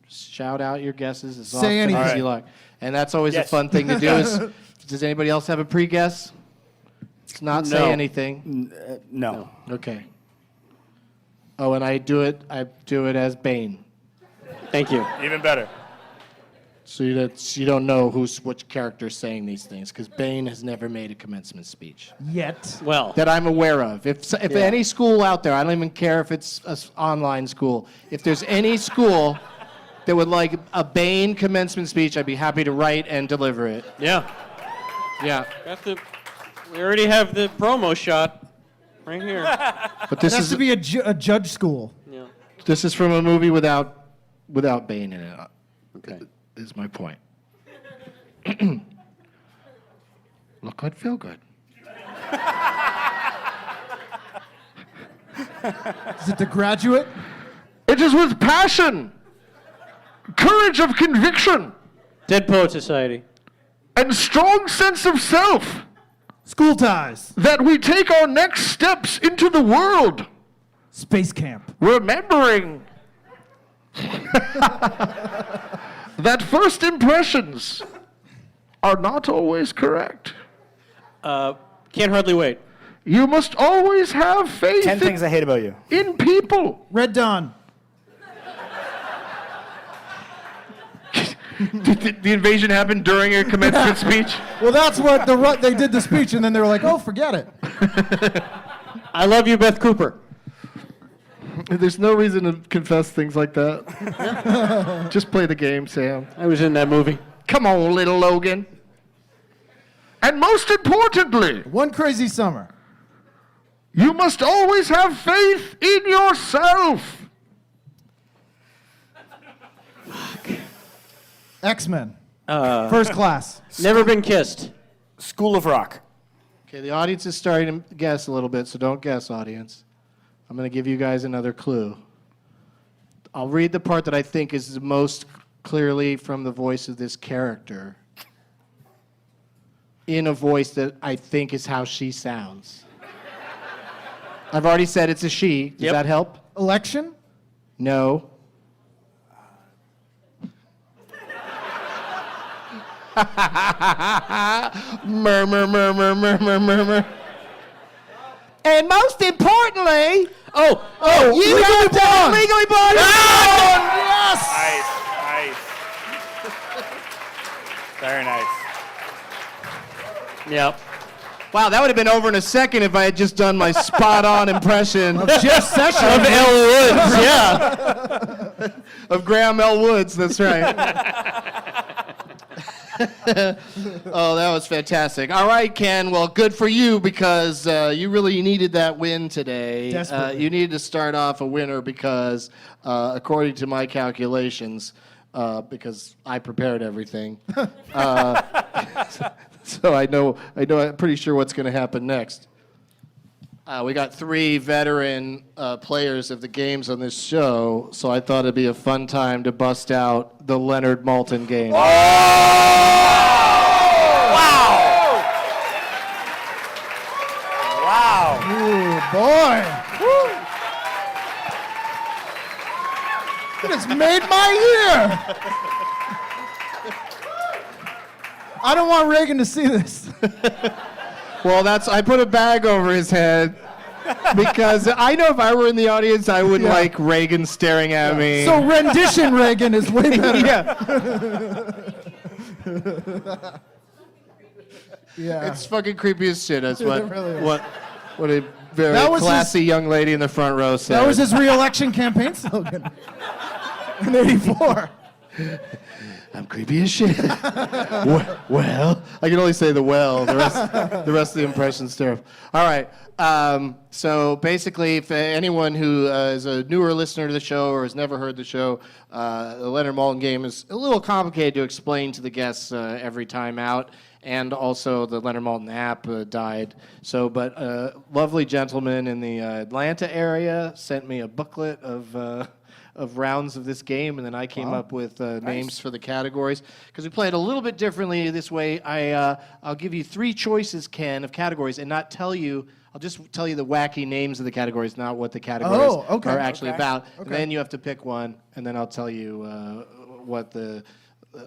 Just shout out your guesses as often anything. as you like. And that's always a Yes. fun thing to do. Does anybody else have a pre-guess? It's not No. say anything. No. Okay. Oh, and I do it as Bane. Thank you. Even better. So you don't know which character is saying these things, because Bane has never made a commencement speech Yet. Well, that I'm aware of. If any school out there, I don't even care if it's an online school, if there's any school that would like a Bane commencement speech, I'd be happy to write and deliver it. yeah. Yeah. We already have the promo shot right here. But It this has is to be a judge school. Yeah. this is from a movie without Bane in it. Okay. Is my point. Look good, feel good. Is it The Graduate? It is with passion, courage of conviction, Dead Poet Society. and strong sense of self School Ties. that we take our next steps into the world. Space camp. Remembering that first impressions are not always correct. Can't hardly wait. You must always have faith 10 things I hate about you. in people. Red Dawn. Did the invasion happen during a commencement speech? Well, that's what they did the speech, and then they were like, "Oh, forget it." I love you, Beth Cooper. There's no reason to confess things like that. Just play the game, Sam. I was in that movie. Come on, little Logan. And most importantly, One Crazy Summer. you must always have faith in yourself. X-Men. First Class. Never been kissed. School of Rock. Okay, the audience is starting to guess a little bit, so don't guess, audience. I'm going to give you guys another clue. I'll read the part that I think is the most clearly from the voice of this character in a voice that I think is how she sounds. I've already said it's a she. Does Yep. that help? Election. No. Murmur, murmur, murmur, murmur. And most importantly, you have to legally blonde. Yes. Nice. Very nice. Yep. Wow, that would have been over in a second if I had just done my spot-on impression of Jeff Sessions. L. Woods. Yeah, of Graham L. Woods. That's right. Oh, that was fantastic. All right, Ken. Well, good for you because you really needed that win today. Desperately. You needed to start off a winner according to my calculations, because I prepared everything. So I'm pretty sure what's going to happen next. We got 3 veteran players of the games on this show, so I thought it'd be a fun time to bust out the Leonard Maltin game. Wow. Ooh, boy. It has made my year. I don't want Reagan to see this. Well, I put a bag over his head because I know if I were in the audience, I wouldn't like Reagan staring at me. So rendition Reagan is way better. Yeah. It's fucking creepy as shit. That's It really is. what a very That was classy young lady in the front row said. That was his re-election campaign slogan in '84. I'm creepy as shit. Well, I can only say the well. The rest of the impression's terrible. All right. So basically, if anyone who is a newer listener to the show or has never heard the show, the Leonard Maltin game is a little complicated to explain to the guests every time out. And also, the Leonard Maltin app died. So, but lovely gentleman in the Atlanta area sent me a booklet of rounds of this game, and then I came up with names for the categories. Because we play it a little bit differently this way. I'll give you 3 choices, Ken, of categories, and not tell you. I'll just tell you the wacky names of the categories, not what the categories are actually about. And then you have to pick one, and then I'll tell you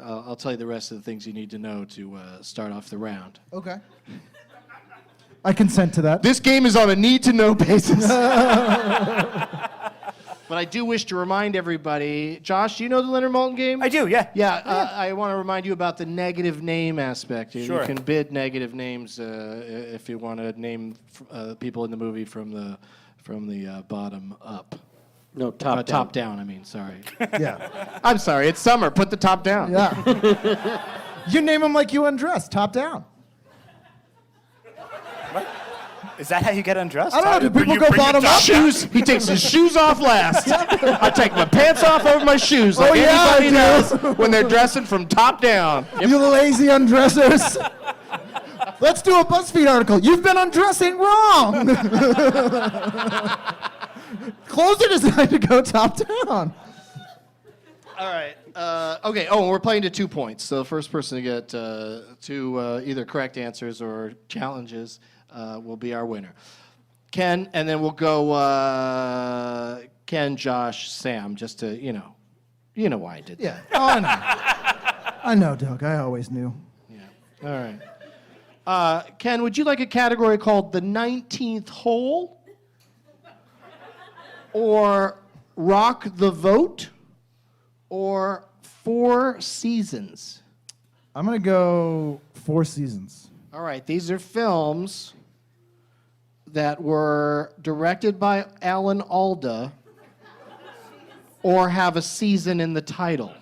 I'll tell you the rest of the things you need to know to start off the round. Okay. I consent to that. This game is on a need-to-know basis. But I do wish to remind everybody, Josh, do you know the Leonard Maltin game? I do, yeah. Yeah, I want to remind you about the negative name aspect. Sure. You can bid negative names if you want to name people in the movie from the bottom up. No, top down. Top down, I mean, sorry. Yeah. I'm sorry, it's summer. Put the top down. Yeah. You name them like you undress, top down. Is that how you get undressed? I don't know. Do people go bottom up? Shoes. He takes his shoes off last. I take my pants off over my shoes like Oh, yeah, anybody I does when they're dressing from top down. You lazy undressers. Let's do a BuzzFeed article. You've been undressing wrong. Clothes are designed to go top down. All right. Okay. Oh, and we're playing to 2 points. So the first person to get 2 either correct answers or challenges will be our winner. Ken, and then we'll go Ken, Josh, Sam, just to, you know why I did that. Yeah. Oh, I know. I know, Doug. I always knew. Yeah. All right. Ken, would you like a category called the 19th hole? Or rock the vote? Or 4 seasons? I'm going to go 4 seasons. All right. These are films that were directed by Alan Alda or have a season in the title.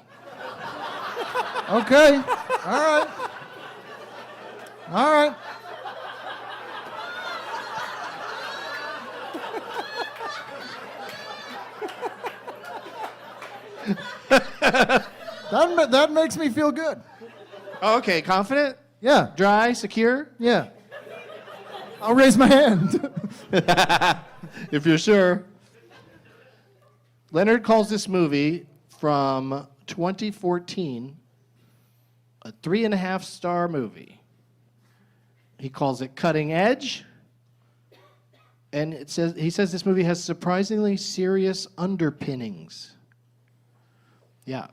Okay. All right. All right. That makes me feel good. Okay, confident? Yeah. Dry? Secure? Yeah. I'll raise my hand. If you're sure. Leonard calls this movie from 2014 a 3.5-star movie. He calls it cutting edge, and he says this movie has surprisingly serious underpinnings. Yeah,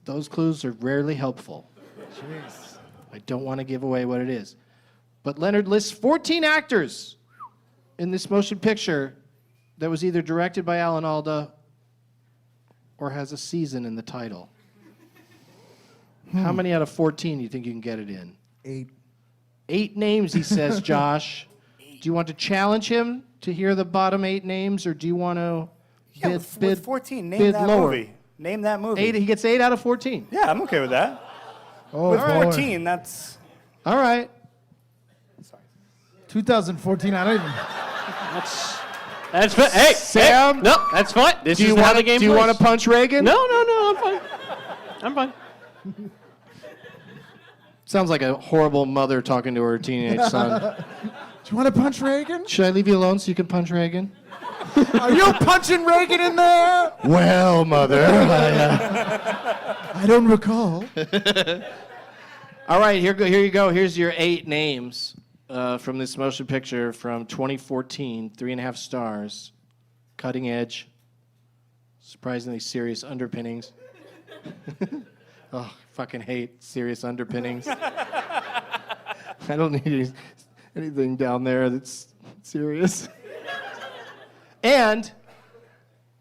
those clues are rarely helpful. Jeez. I don't want to give away what it is. But Leonard lists 14 actors in this motion picture that was either directed by Alan Alda or has a season in the title. How many out of 14 do you think you can get it in? 8. 8 names, he says, Josh. Do you want to challenge him to hear the bottom 8 names, or do you want to with 14, name bid that lower? movie. Name that movie. 8, he gets 8 out of 14. Yeah, I'm okay with that. Oh, With boy. 14, that's... All right. 2014, I don't even... That's fine. Hey, Sam? Hey, no, that's fine. This Do is you how want the game Do you plays. want to punch Reagan? No, I'm fine. I'm fine. Sounds like a horrible mother talking to her teenage son. Do you want to punch Reagan? Should I leave you alone so you can punch Reagan? Are you punching Reagan in there? Well, mother. I don't recall. All right, here you go. Here's your 8 names from this motion picture from 2014, 3.5 stars, cutting edge, surprisingly serious underpinnings. Oh, fucking hate serious underpinnings. I don't need anything down there that's serious. And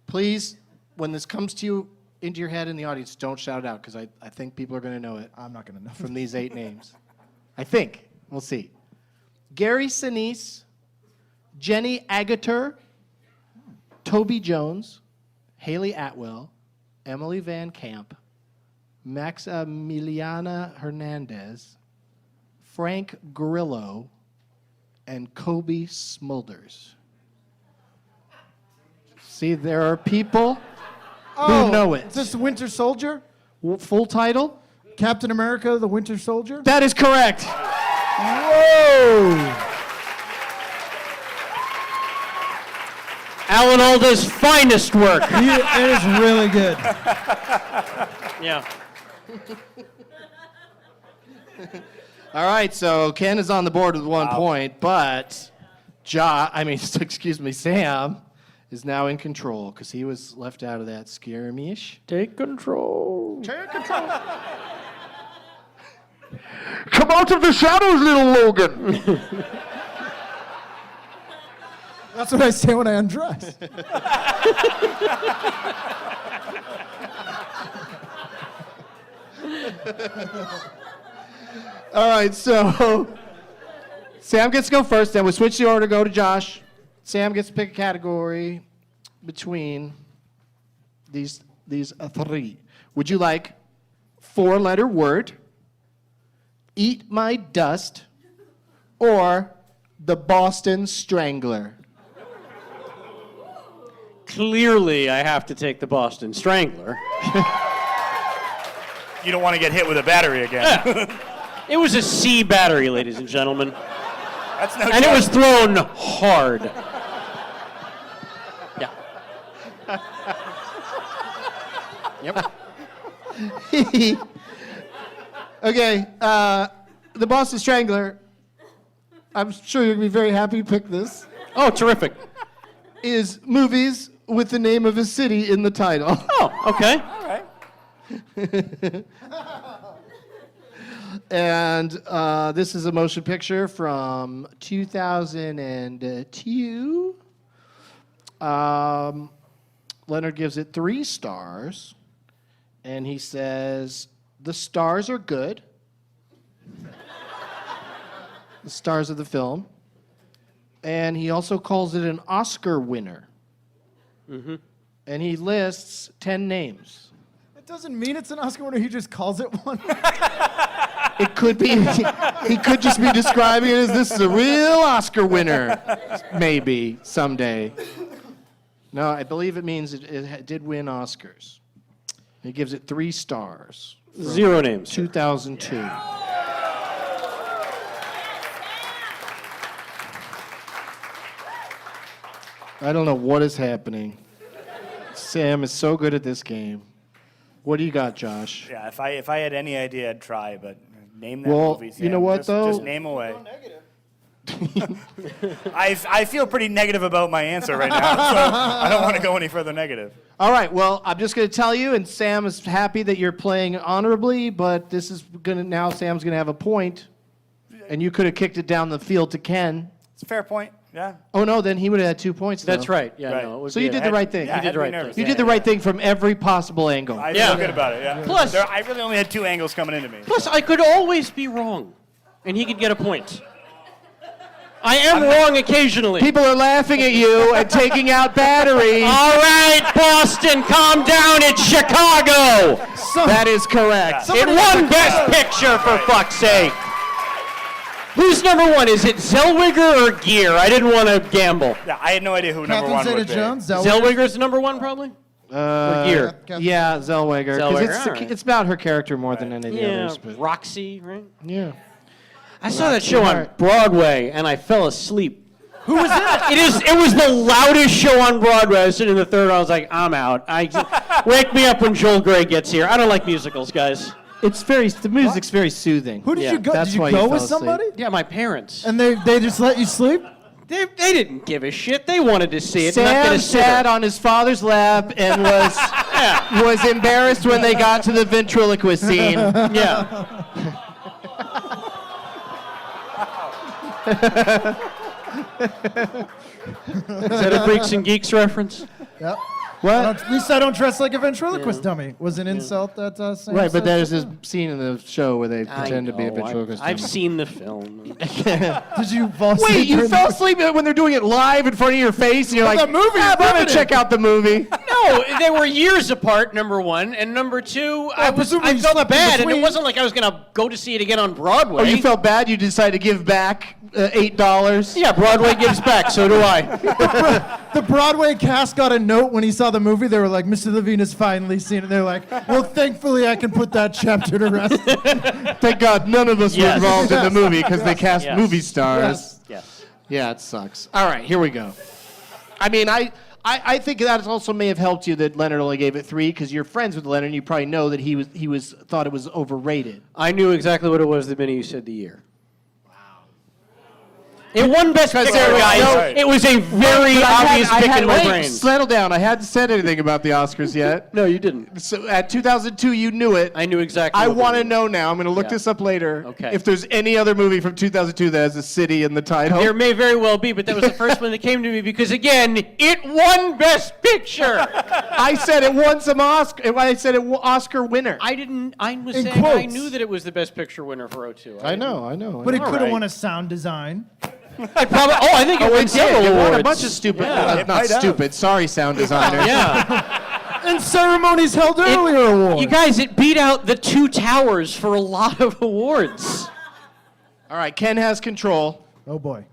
please, when this comes to you into your head in the audience, don't shout it out, because I think people are going to know it I'm not going to know. from these 8 names. I think. We'll see. Gary Sinise, Jenny Agutter, Toby Jones, Haley Atwell, Emily Van Camp, Maximiliana Hernandez, Frank Grillo, and Kobe Smulders. See, there are people who know it. Is this Winter Soldier? Full title? Captain America, the Winter Soldier? That is correct. Whoa! Alan Alda's finest work. It is really good. Yeah. All right, so Ken is on the board with 1 point, but Sam is now in control because he was left out of that skirmish. Take control. Take control. Come out of the shadows, little Logan. That's what I say when I undress. All right, so Sam gets to go first, then we switch the order, go to Josh. Sam gets to pick a category between these 3. Would you like 4-letter word, Eat My Dust, or The Boston Strangler? Clearly, I have to take the Boston Strangler. You don't want to get hit with a battery again. It was a C battery, ladies and gentlemen. That's no And it joke. was thrown hard. Yeah. Yep. Okay, The Boston Strangler. I'm sure you're going to be very happy you picked this. Oh, terrific. is movies with the name of a city in the title. Oh, okay. All right. And this is a motion picture from 2002. Leonard gives it 3 stars, and he says, the stars are good. The stars of the film. And he also calls it an Oscar winner. Mm-hmm. And he lists 10 names. It doesn't mean it's an Oscar winner. He just calls it one. It could be, he could just be describing it as this is a real Oscar winner. Maybe, someday. No, I believe it means it did win Oscars. He gives it 3 stars. 0 names. 2002. I don't know what is happening. Sam is so good at this game. What do you got, Josh? Yeah, if I had any idea, I'd try, but name that Well, movie, Sam. you know what, just, though? Just name away. I feel pretty negative about my answer right now, so I don't want to go any further negative. All right, well, I'm just going to tell you, and Sam is happy that you're playing honorably, but this is going to, now Sam's going to have a point, and you could have kicked it down the field to Ken. It's a fair point, yeah. Oh, no, then he would have had 2 points, though. That's right. Yeah, Right. no. It would So be you a- did the right thing. Yeah, I did had the to be right nervous. thing. You did the right thing from every possible angle. I Yeah. feel good about it, yeah. Plus- I really only had 2 angles coming into me. Plus, I could always be wrong, and he could get a point. I am wrong occasionally. People are laughing at you and taking out batteries. All right, Boston, calm down. It's Chicago. That is correct. It won Best Picture, for fuck's sake. Who's number 1? Is it Zellweger or Gere? I didn't want to gamble. Yeah, I had no idea who number Catherine 1 would be. Zeta-Jones. Zellweger's number 1, probably? Or Gere? Yeah, Zellweger. 'Cause Zellweger, all right. it's about her character more than any of the Yeah, others. But Roxy, right? yeah. I saw that show on Hart. Broadway, and I fell asleep. Who was that? It was the loudest show on Broadway. I was sitting in the third. I was like, I'm out. Wake me up when Joel Grey gets here. I don't like musicals, guys. The music's very soothing. Who did Yeah, you go? that's Did you why you go fell with asleep. somebody? Yeah, my parents. And they just let you sleep? They didn't give a shit. They wanted to see it. not Sam get a sitter. sat on his father's lap and was embarrassed when they got to the ventriloquist scene. Yeah. Is that a Freaks and Geeks reference? Yep. What? At least I don't dress like a ventriloquist dummy. Was an insult that Sam Right, but said? there's this scene in the show where they pretend to be a ventriloquist. I've dummy. seen the film. Did you fall asleep? Wait, you during fell the- asleep when they're doing it live in front of your face, and you're like, the movie, I'm gonna riveting." check out the movie. No, they were years apart, number 1. And number 2, I presumably you felt slept in bad. And it between. wasn't like I was going to go to see it again on Broadway. Oh, you felt bad? You decided to give back $8? Yeah, Broadway gives back, so do I. The Broadway cast got a note when he saw the movie. They were like, Mr. Levine has finally seen it. They're like, well, thankfully I can put that chapter to rest. Thank God none of us were Yes. involved in the movie because they cast Yes. movie stars. Yes. Yeah, it sucks. All right, here we go. I mean, I think that also may have helped you that Leonard only gave it 3 because you're friends with Leonard and you probably know that he was thought it was overrated. I knew exactly what it was the minute you said the year. It won Best Picture, there was guys. no- It was a very obvious pick in my wait, brain. settle down. I hadn't said anything about the Oscars yet. No, you didn't. So at 2002, you knew it. I knew exactly. I what want to they were. know now. I'm going to look Yeah. this up later. Okay. If there's any other movie from 2002 that has a city in the title. There may very well be, but that was the first one that came to me because, again, it won Best Picture. I said it won some Oscar. I said it Oscar winner. I didn't. I was In saying I quotes. knew that it was the Best Picture winner for 02. I know. But it could have right. won a sound design. I think it won several It won awards. a bunch of stupid. Yeah. It Not might have. stupid. Sorry, sound designers. Yeah. And ceremonies held earlier awards. You guys, it beat out the Two Towers for a lot of awards. All right, Ken has control, Oh, boy.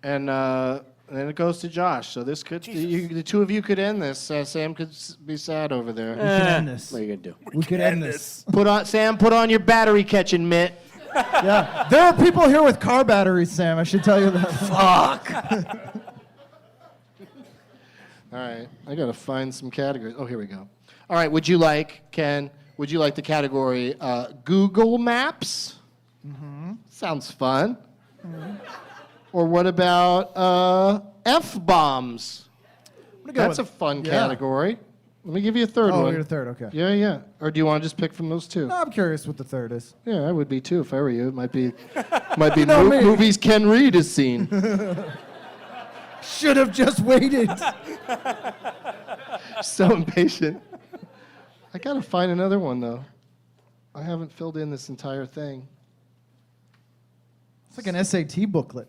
and then it goes to Josh. So this could the two of you could end this. Sam could be sad over there. We could end this. What are you gonna do? We could end this. Sam, put on your battery catching mitt. Yeah. There are people here with car batteries, Sam. I should tell you that. All right, I gotta find some categories. Oh, here we go. All right, would you like the category Google Maps? Mm-hmm. Sounds fun. Mm-hmm. Or what about F-bombs? That's a fun category. Let me give you a third one. Oh, you're a third, okay. Yeah. Or do you want to just pick from those two? No, I'm curious what the third is. Yeah, I would be too if I were you. It might be me. movies Ken Reid has seen. Should have just waited. So impatient. I gotta find another one though. I haven't filled in this entire thing. It's like an SAT booklet.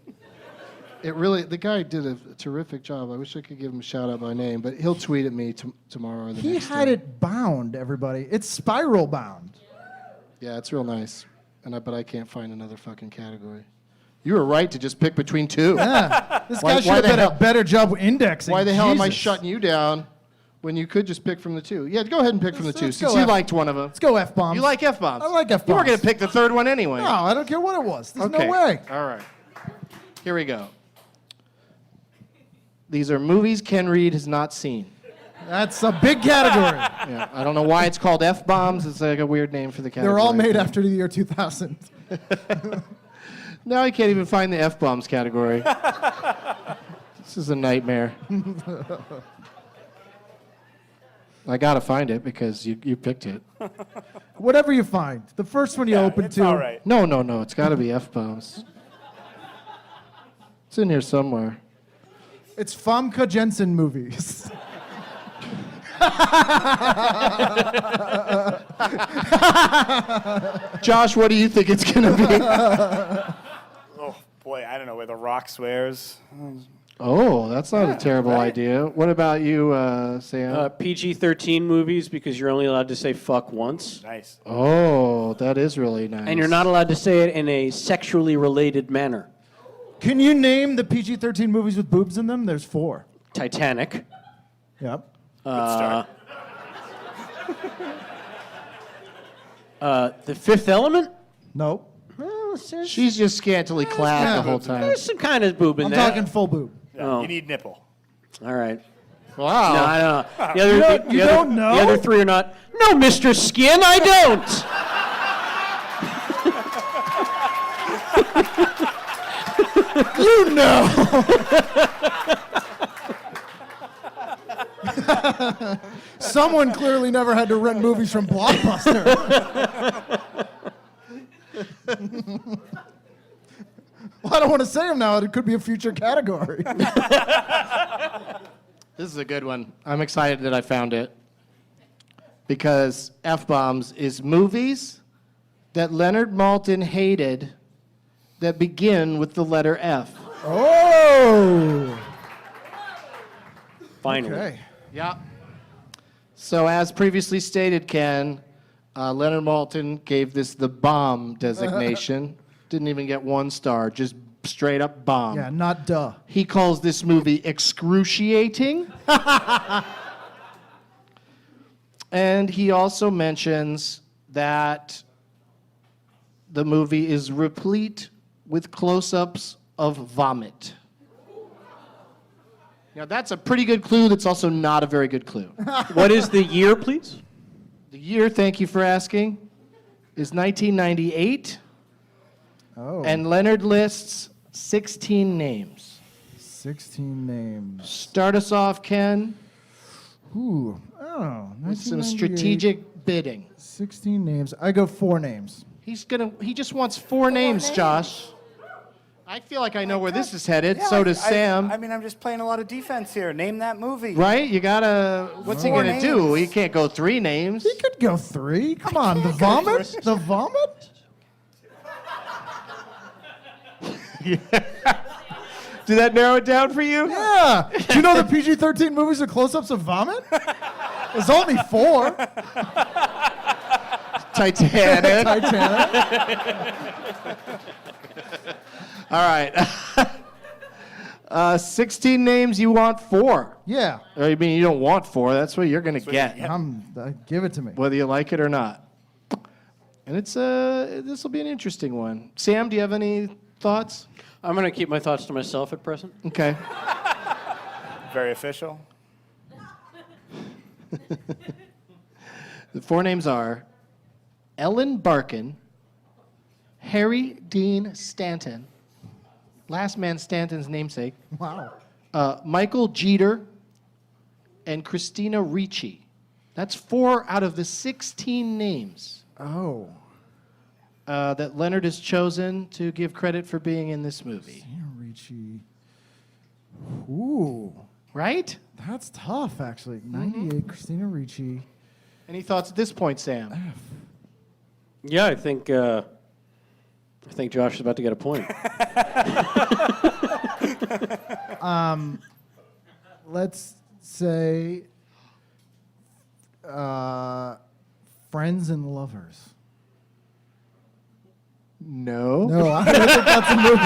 The guy did a terrific job. I wish I could give him a shout out by name, but he'll tweet at me tomorrow or the He next had day. it bound, everybody. It's spiral bound. Yeah, it's real nice. But I can't find another fucking category. You were right to just pick between two. Yeah. This Why- guy should why have the done hell- a better job indexing. Why the hell am I Jesus. shutting you down when you could just pick from the two? Yeah, go ahead and pick from the two, Let's since go you F- liked one of them. Let's go F-bombs. You like F-bombs? I like You were F-bombs. going to pick the third one anyway. No, I don't care what it was. There's Okay. no way. All right. Here we go. These are movies Ken Reid has not seen. That's a big category. Yeah, I don't know why it's called F-bombs. It's like a weird name for the category. They're all made after the year 2000. Now I can't even find the F-bombs category. This is a nightmare. I gotta find it because you picked it. Whatever you find. The first one you open It's to. all right. No, it's gotta be F-bombs. It's in here somewhere. It's Famke Jensen movies. Josh, what do you think it's gonna be? Oh, boy, I don't know where The Rock swears. Oh, that's not a terrible right? idea. What about you, Sam? PG-13 movies because you're only allowed to say fuck once. Nice. Oh, that is really nice. And you're not allowed to say it in a sexually related manner. Can you name the PG-13 movies with boobs in them? There's 4. Titanic. Yep. Good start. The Fifth Element? Nope. Well, She's just scantily clad the whole time. there's some kind of boob in I'm there. talking full boob. Yeah, Oh. You need nipple. All right. Wow. No, I don't know. You don't know? The other 3 are not. No, Mr. Skin, I don't. You know. Someone clearly never had to rent movies from Blockbuster. Well, I don't want to say them now. It could be a future category. This is a good one. I'm excited that I found it. Because F-bombs is movies that Leonard Maltin hated that begin with the letter F. Oh. Finally. Okay. Yeah. So as previously stated, Ken, Leonard Maltin gave this the bomb designation. Didn't even get 1 star, just straight up bomb. Yeah, not duh. He calls this movie excruciating. And he also mentions that the movie is replete with close-ups of vomit. Now, that's a pretty good clue. That's also not a very good clue. What is the year, please? The year, thank you for asking, is 1998. Oh. And Leonard lists 16 names. 16 names. Start us off, Ken, Ooh. Oh. with some 1998, strategic bidding. 16 names. I go 4 names. He just wants 4 names, Josh. I feel like I know where this is headed. So does Sam. I mean, I'm just playing a lot of defense here. Name that movie. Right? You gotta. What's he 4 gonna do? names. He can't go 3 names. He could go 3. Come on, the vomit? The vomit? Did that narrow it down for you? Yeah. Do you know the PG-13 movies are close-ups of vomit? There's only 4. Titanic. Titanic. All right. 16 names. You want 4? Yeah. I mean, you don't want 4. That's what you're gonna get, Give it to me. whether you like it or not. And it's this will be an interesting one. Sam, do you have any thoughts? I'm going to keep my thoughts to myself at present. Okay. Very official. The 4 names are Ellen Barkin, Harry Dean Stanton, Last Man Stanton's namesake, Wow. Michael Jeter, and Christina Ricci. That's 4 out of the 16 names Oh. that Leonard has chosen to give credit for being in this movie. Christina Ricci. Ooh. Right? That's tough, actually. 98, Christina Ricci. Any thoughts at this point, Sam? Yeah, I think Josh is about to get a point. Let's say Friends and Lovers. No. No, I don't think that's a movie.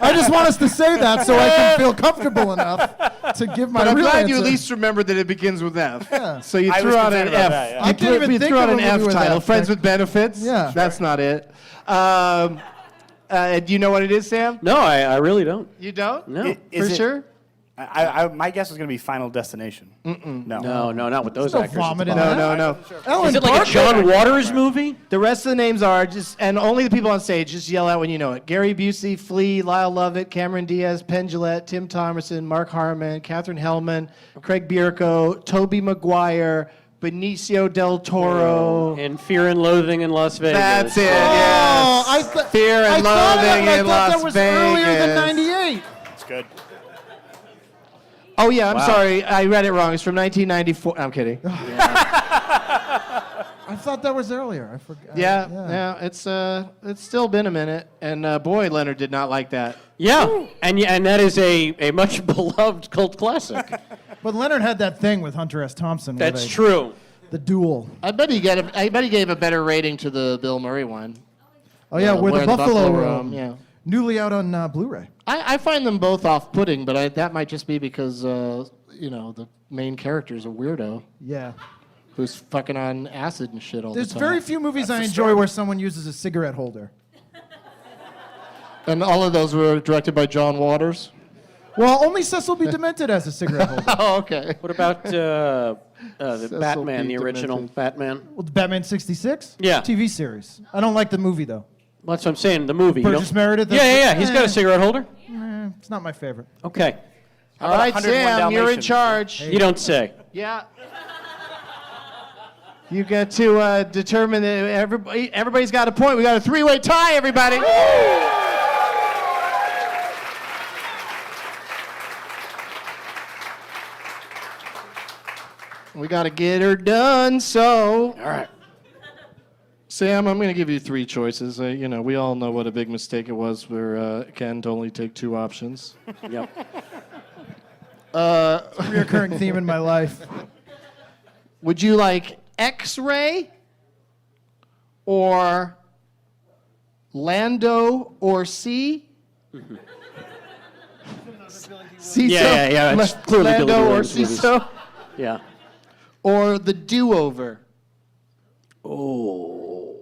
I just want us to say that so I can feel comfortable enough to give my But I'm real glad answer. you at least remembered that it begins with F. Yeah. So you I threw was out an concerned about F. that, yeah. You I can't even you think threw out of an a movie F with title. F. Friends with Benefits? Yeah. That's not it. Do you know what it is, Sam? No, I really don't. You don't? No. Is For it- sure? My guess was going to be Final Destination. No. No, not with those No actors. vomit in No, that. no. Ellen Is it like a Barker? John Waters movie? The rest of the names are just, and only the people on stage, just yell out when you know it. Gary Busey, Flea, Lyle Lovett, Cameron Diaz, Penn Jillette, Tim Thomerson, Mark Harmon, Catherine Hellman, Craig Bierko, Tobey Maguire, Benicio del Toro. And Fear and Loathing in Las Vegas. That's it, Oh, yes. Fear and Loathing in I thought Las that was earlier than Vegas. 98. It's good. Oh, yeah, I'm sorry. I read it wrong. It's from 1994. I'm kidding. I thought that was earlier. I forgot. Yeah, it's still been a minute. And boy, Leonard did not like that. Yeah, and that is a much beloved cult classic. But Leonard had that thing with Hunter S. Thompson. where That's they- true. The duel. I bet he gave a better rating to the Bill Murray one. Oh, yeah, where the Buffalo Room. Yeah. Newly out on Blu-ray. I find them both off-putting, but that might just be because, the main character is a weirdo Yeah. who's fucking on acid and shit all There's the time. very few movies I enjoy where someone uses a cigarette holder. And all of those were directed by John Waters. Well, only Cecil B. Demented has a cigarette holder. Oh, okay. What about the Batman, B. the original Demented. Batman? Well, Batman 66? Yeah. TV series. I don't like the movie, though. Well, that's what I'm saying, the movie. Burgess Meredith? Yeah. He's got a cigarette holder. It's not my favorite. Okay. All right, 101 Sam, you're in Dalmatians? charge. You don't say. Yeah. You get to determine that everybody's got a point. We got a 3-way tie, everybody. We got to get her done, so. All right. Sam, I'm going to give you 3 choices. We all know what a big mistake it was for Ken to only take 2 options. Yep. Reoccurring theme in my life. Would you like X-ray or Lando or C? CISO? Yeah. It's clearly Billy Lando or Williams movies. CISO? Yeah. Or the do-over? Oh.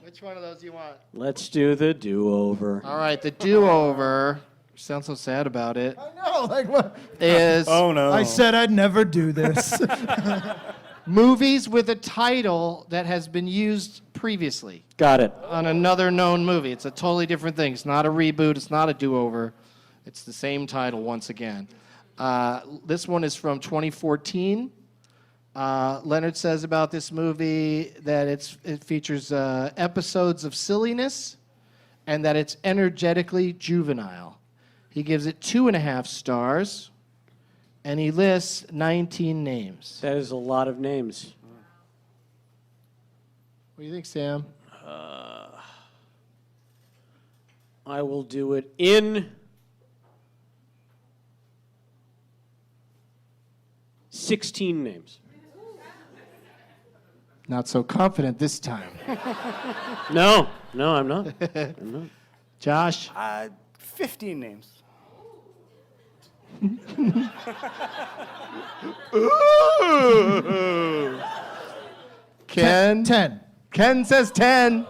Which one of those do you want? Let's do the do-over. All right, the do-over. You sound so sad about it. I know, like what? Is Oh, no. I said I'd never do this. movies with a title that has been used previously Got it. on another known movie. It's a totally different thing. It's not a reboot. It's not a do-over. It's the same title once again. This one is from 2014. Leonard says about this movie that it features episodes of silliness and that it's energetically juvenile. He gives it 2.5 stars, and he lists 19 names. That is a lot of names. What do you think, Sam? I will do it in 16 names. Not so confident this time. No, I'm not. Josh? 15 names. Ken? 10. Ken says 10.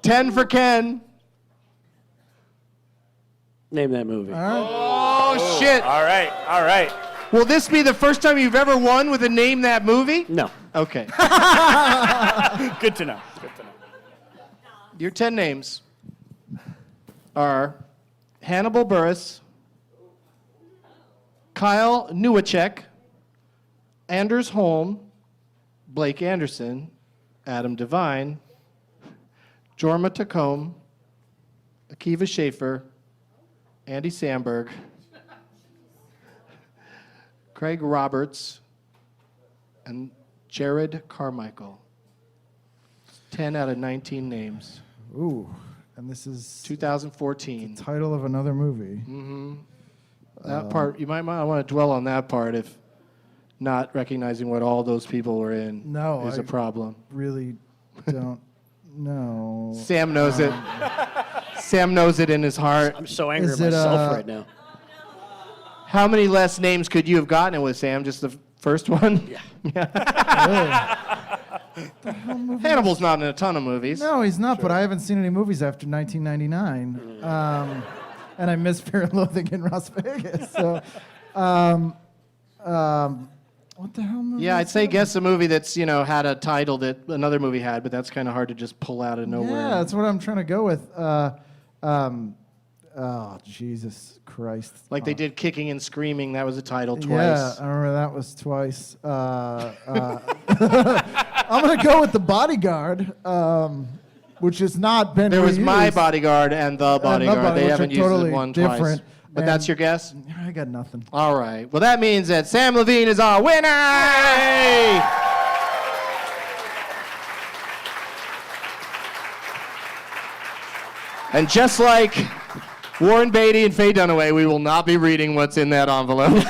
10 for Ken. Name that movie. Oh, shit. All right. Will this be the first time you've ever won with a Name That Movie? No. Okay. Good to know. Your 10 names are Hannibal Buress, Kyle Newacek, Anders Holm, Blake Anderson, Adam Devine, Jorma Tacombe, Akiva Schaffer, Andy Samberg, Craig Roberts, and Jared Carmichael. 10 out of 19 names. Ooh, and this is 2014. title of another movie. That part, you might want to dwell on that part if not recognizing what all those people were in No, is a problem. Really don't know. Sam knows it. Sam knows it in his heart. I'm so angry Is at it, myself right now. How many less names could you have gotten it with, Sam? Just the first one? Yeah. Hannibal's not in a ton of movies. No, he's not, but I haven't seen any movies after 1999. And I miss Fear and Loathing in Las Vegas. So, what the hell movie? Yeah, I'd is say that? guess a movie that's, had a title that another movie had, but that's kind of hard to just pull out of nowhere. Yeah, that's what I'm trying to go with. Oh, Jesus Christ. Like they did Kicking and Screaming, that was a title twice. Yeah, I remember that was twice. I'm going to go with The Bodyguard, which has not been There was reused. My Bodyguard and The Bodyguard. They which are haven't used totally it one different. twice. But that's And your guess? I got nothing. All right. Well, that means that Samm Levine is our winner! And just like Warren Beatty and Faye Dunaway, we will not be reading what's in that envelope.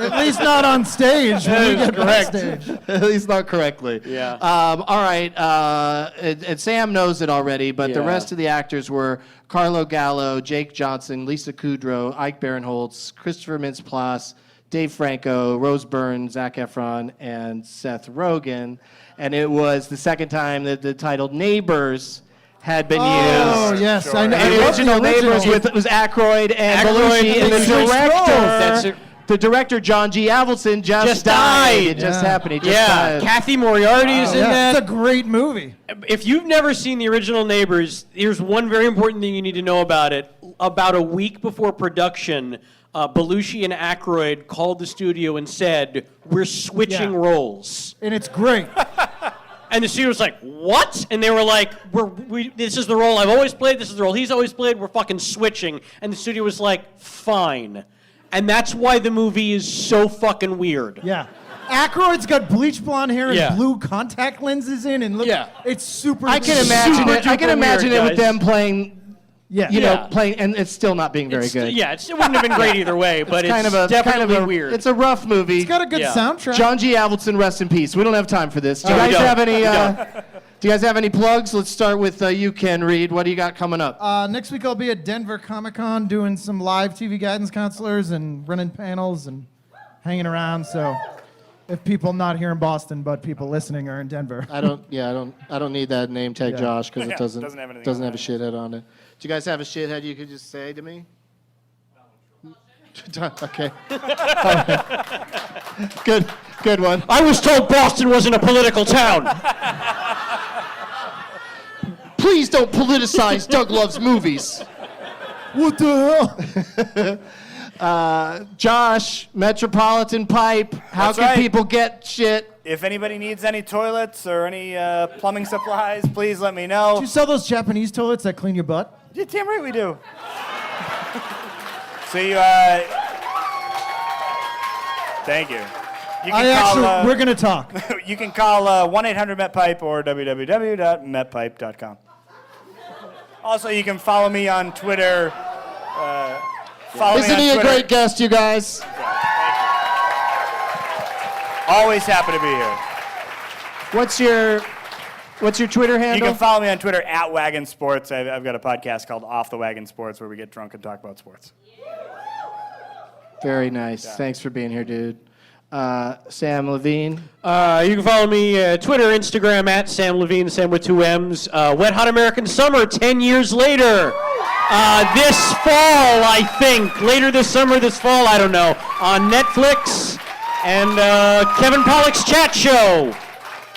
At least not on stage when we get correct. backstage. At least not correctly. Yeah. All right. And Sam knows it already, but the Yeah. rest of the actors were Carlo Gallo, Jake Johnson, Lisa Kudrow, Ike Barinholtz, Christopher Mintz-Plasse, Dave Franco, Rose Byrne, Zac Efron, and Seth Rogen. And it was the second time that the title Neighbors had been Oh, used. yes. I know. And I the love original Neighbors was Aykroyd and Aykroyd Belushi, and and the Belushi. That's director. it. The director, John G. Avildsen, just died. It just Yeah. happened. He just Yeah, died. Kathy Moriarty is in Yeah, that. it's a great movie. If you've never seen the original Neighbors, here's one very important thing you need to know about it. About a week before production, Belushi and Aykroyd called the studio and said, "We're switching Yeah. roles." And it's great. And the studio was like, "What?" And they were like, "This is the role I've always played. This is the role he's always played. We're fucking switching." And the studio was like, "Fine." And that's why the movie is so fucking weird. Yeah. Aykroyd's got bleach blonde hair and Yeah. blue contact lenses in, and look, Yeah. it's super. I can weird. imagine Super it. I can duper imagine weird, it with guys. them playing. Yeah. You Yeah. know, playing, and it's still not being very good. Yeah, it wouldn't have been great either way, but it's definitely weird. It's a rough movie. It's got a good Yeah. soundtrack. John G. Avildsen, rest in peace. We don't have time for this. Do you we guys don't. have any? We don't. Do you guys have any plugs? Let's start with you, Ken Reid. What do you got coming up? Next week I'll be at Denver Comic-Con doing some live TV guidance counselors and running panels and hanging around. So if people not here in Boston but people listening are in Denver. I don't need that name tag, Yeah. Josh, because Yeah, it doesn't doesn't have anything doesn't on have a shithead on it. Do you guys have a shithead you could just say to me? Okay. All right. Good one. I was told Boston wasn't a political town. Please don't politicize Doug Loves Movies. What the hell? Josh, Metropolitan Pipe. How That's can right. people get shit? If anybody needs any toilets or any plumbing supplies, please let me know. Do you sell those Japanese toilets that clean your butt? Yeah, damn right we do. So you, thank you. You We're gonna talk. you can call 1-800-METPIPE or www.metpipe.com. Also, you can follow me on Twitter. Isn't he a great guest, you guys? Always happy to be here. What's your Twitter You handle? can follow me on Twitter at Wagon Sports. I've got a podcast called Off the Wagon Sports where we get drunk and talk about sports. Very nice. Thanks for being here, dude. Samm Levine. You can follow me Twitter, Instagram at Samm Levine, Sam with 2 M's. Wet Hot American Summer, 10 years later. This fall, I think. Later this summer, this fall, I don't know. On Netflix. And Kevin Pollak's Chat Show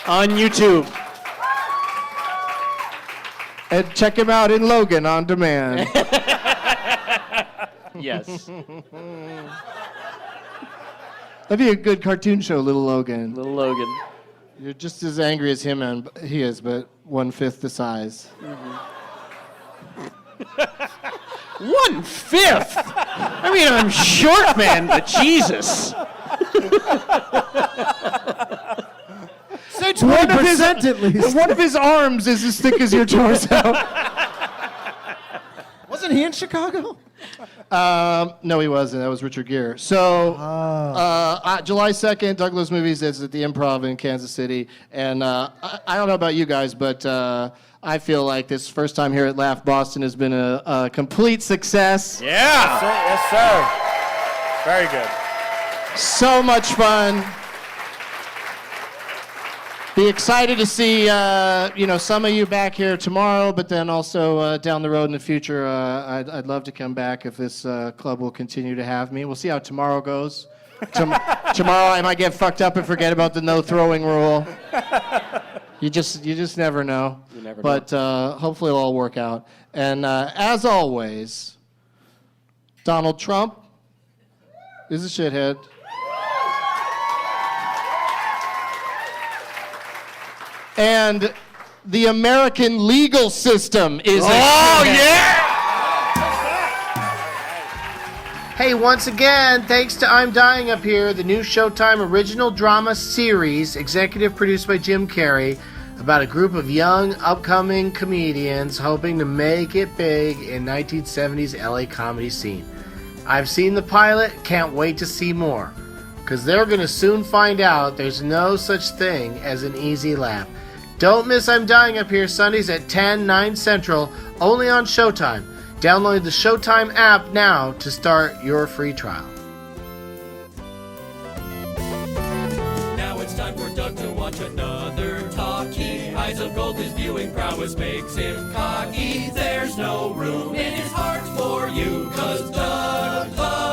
on YouTube. And check him out in Logan on demand. Yes. That'd be a good cartoon show, Little Logan. Little Logan. You're just as angry as him, and he is, but 1/5 the size. 1/5? I mean, I'm short, man, but Jesus. Say 20% at least. One of his arms is as thick as your torso. Wasn't he in Chicago? No, he wasn't. That was Richard Gere. So, July 2nd, Douglas Movies is at the Improv in Kansas City. And I don't know about you guys, but I feel like this first time here at Laugh Boston has been a complete success. Yeah. Yes, sir. Very good. So much fun. Be excited to see some of you back here tomorrow, but then also down the road in the future, I'd love to come back if this club will continue to have me. We'll see how tomorrow goes. Tomorrow I might get fucked up and forget about the no throwing rule. You just never know. You never know. But hopefully it'll all work out. And as always, Donald Trump is a shithead. And the American legal system is Hey, once again, thanks to I'm Dying Up Here, the new Showtime original drama series, executive produced by Jim Carrey, about a group of young, upcoming comedians hoping to make it big in 1970s LA comedy scene. I've seen the pilot, can't wait to see more, because they're going to soon find out there's no such thing as an easy laugh. Don't miss I'm Dying Up Here Sundays at 10, 9 Central, only on Showtime. Download the Showtime app now to start your free trial. Now it's time for Doug to watch another talkie. Eyes of gold, his viewing prowess makes him cocky. There's no room in his heart for you, 'cause Doug loves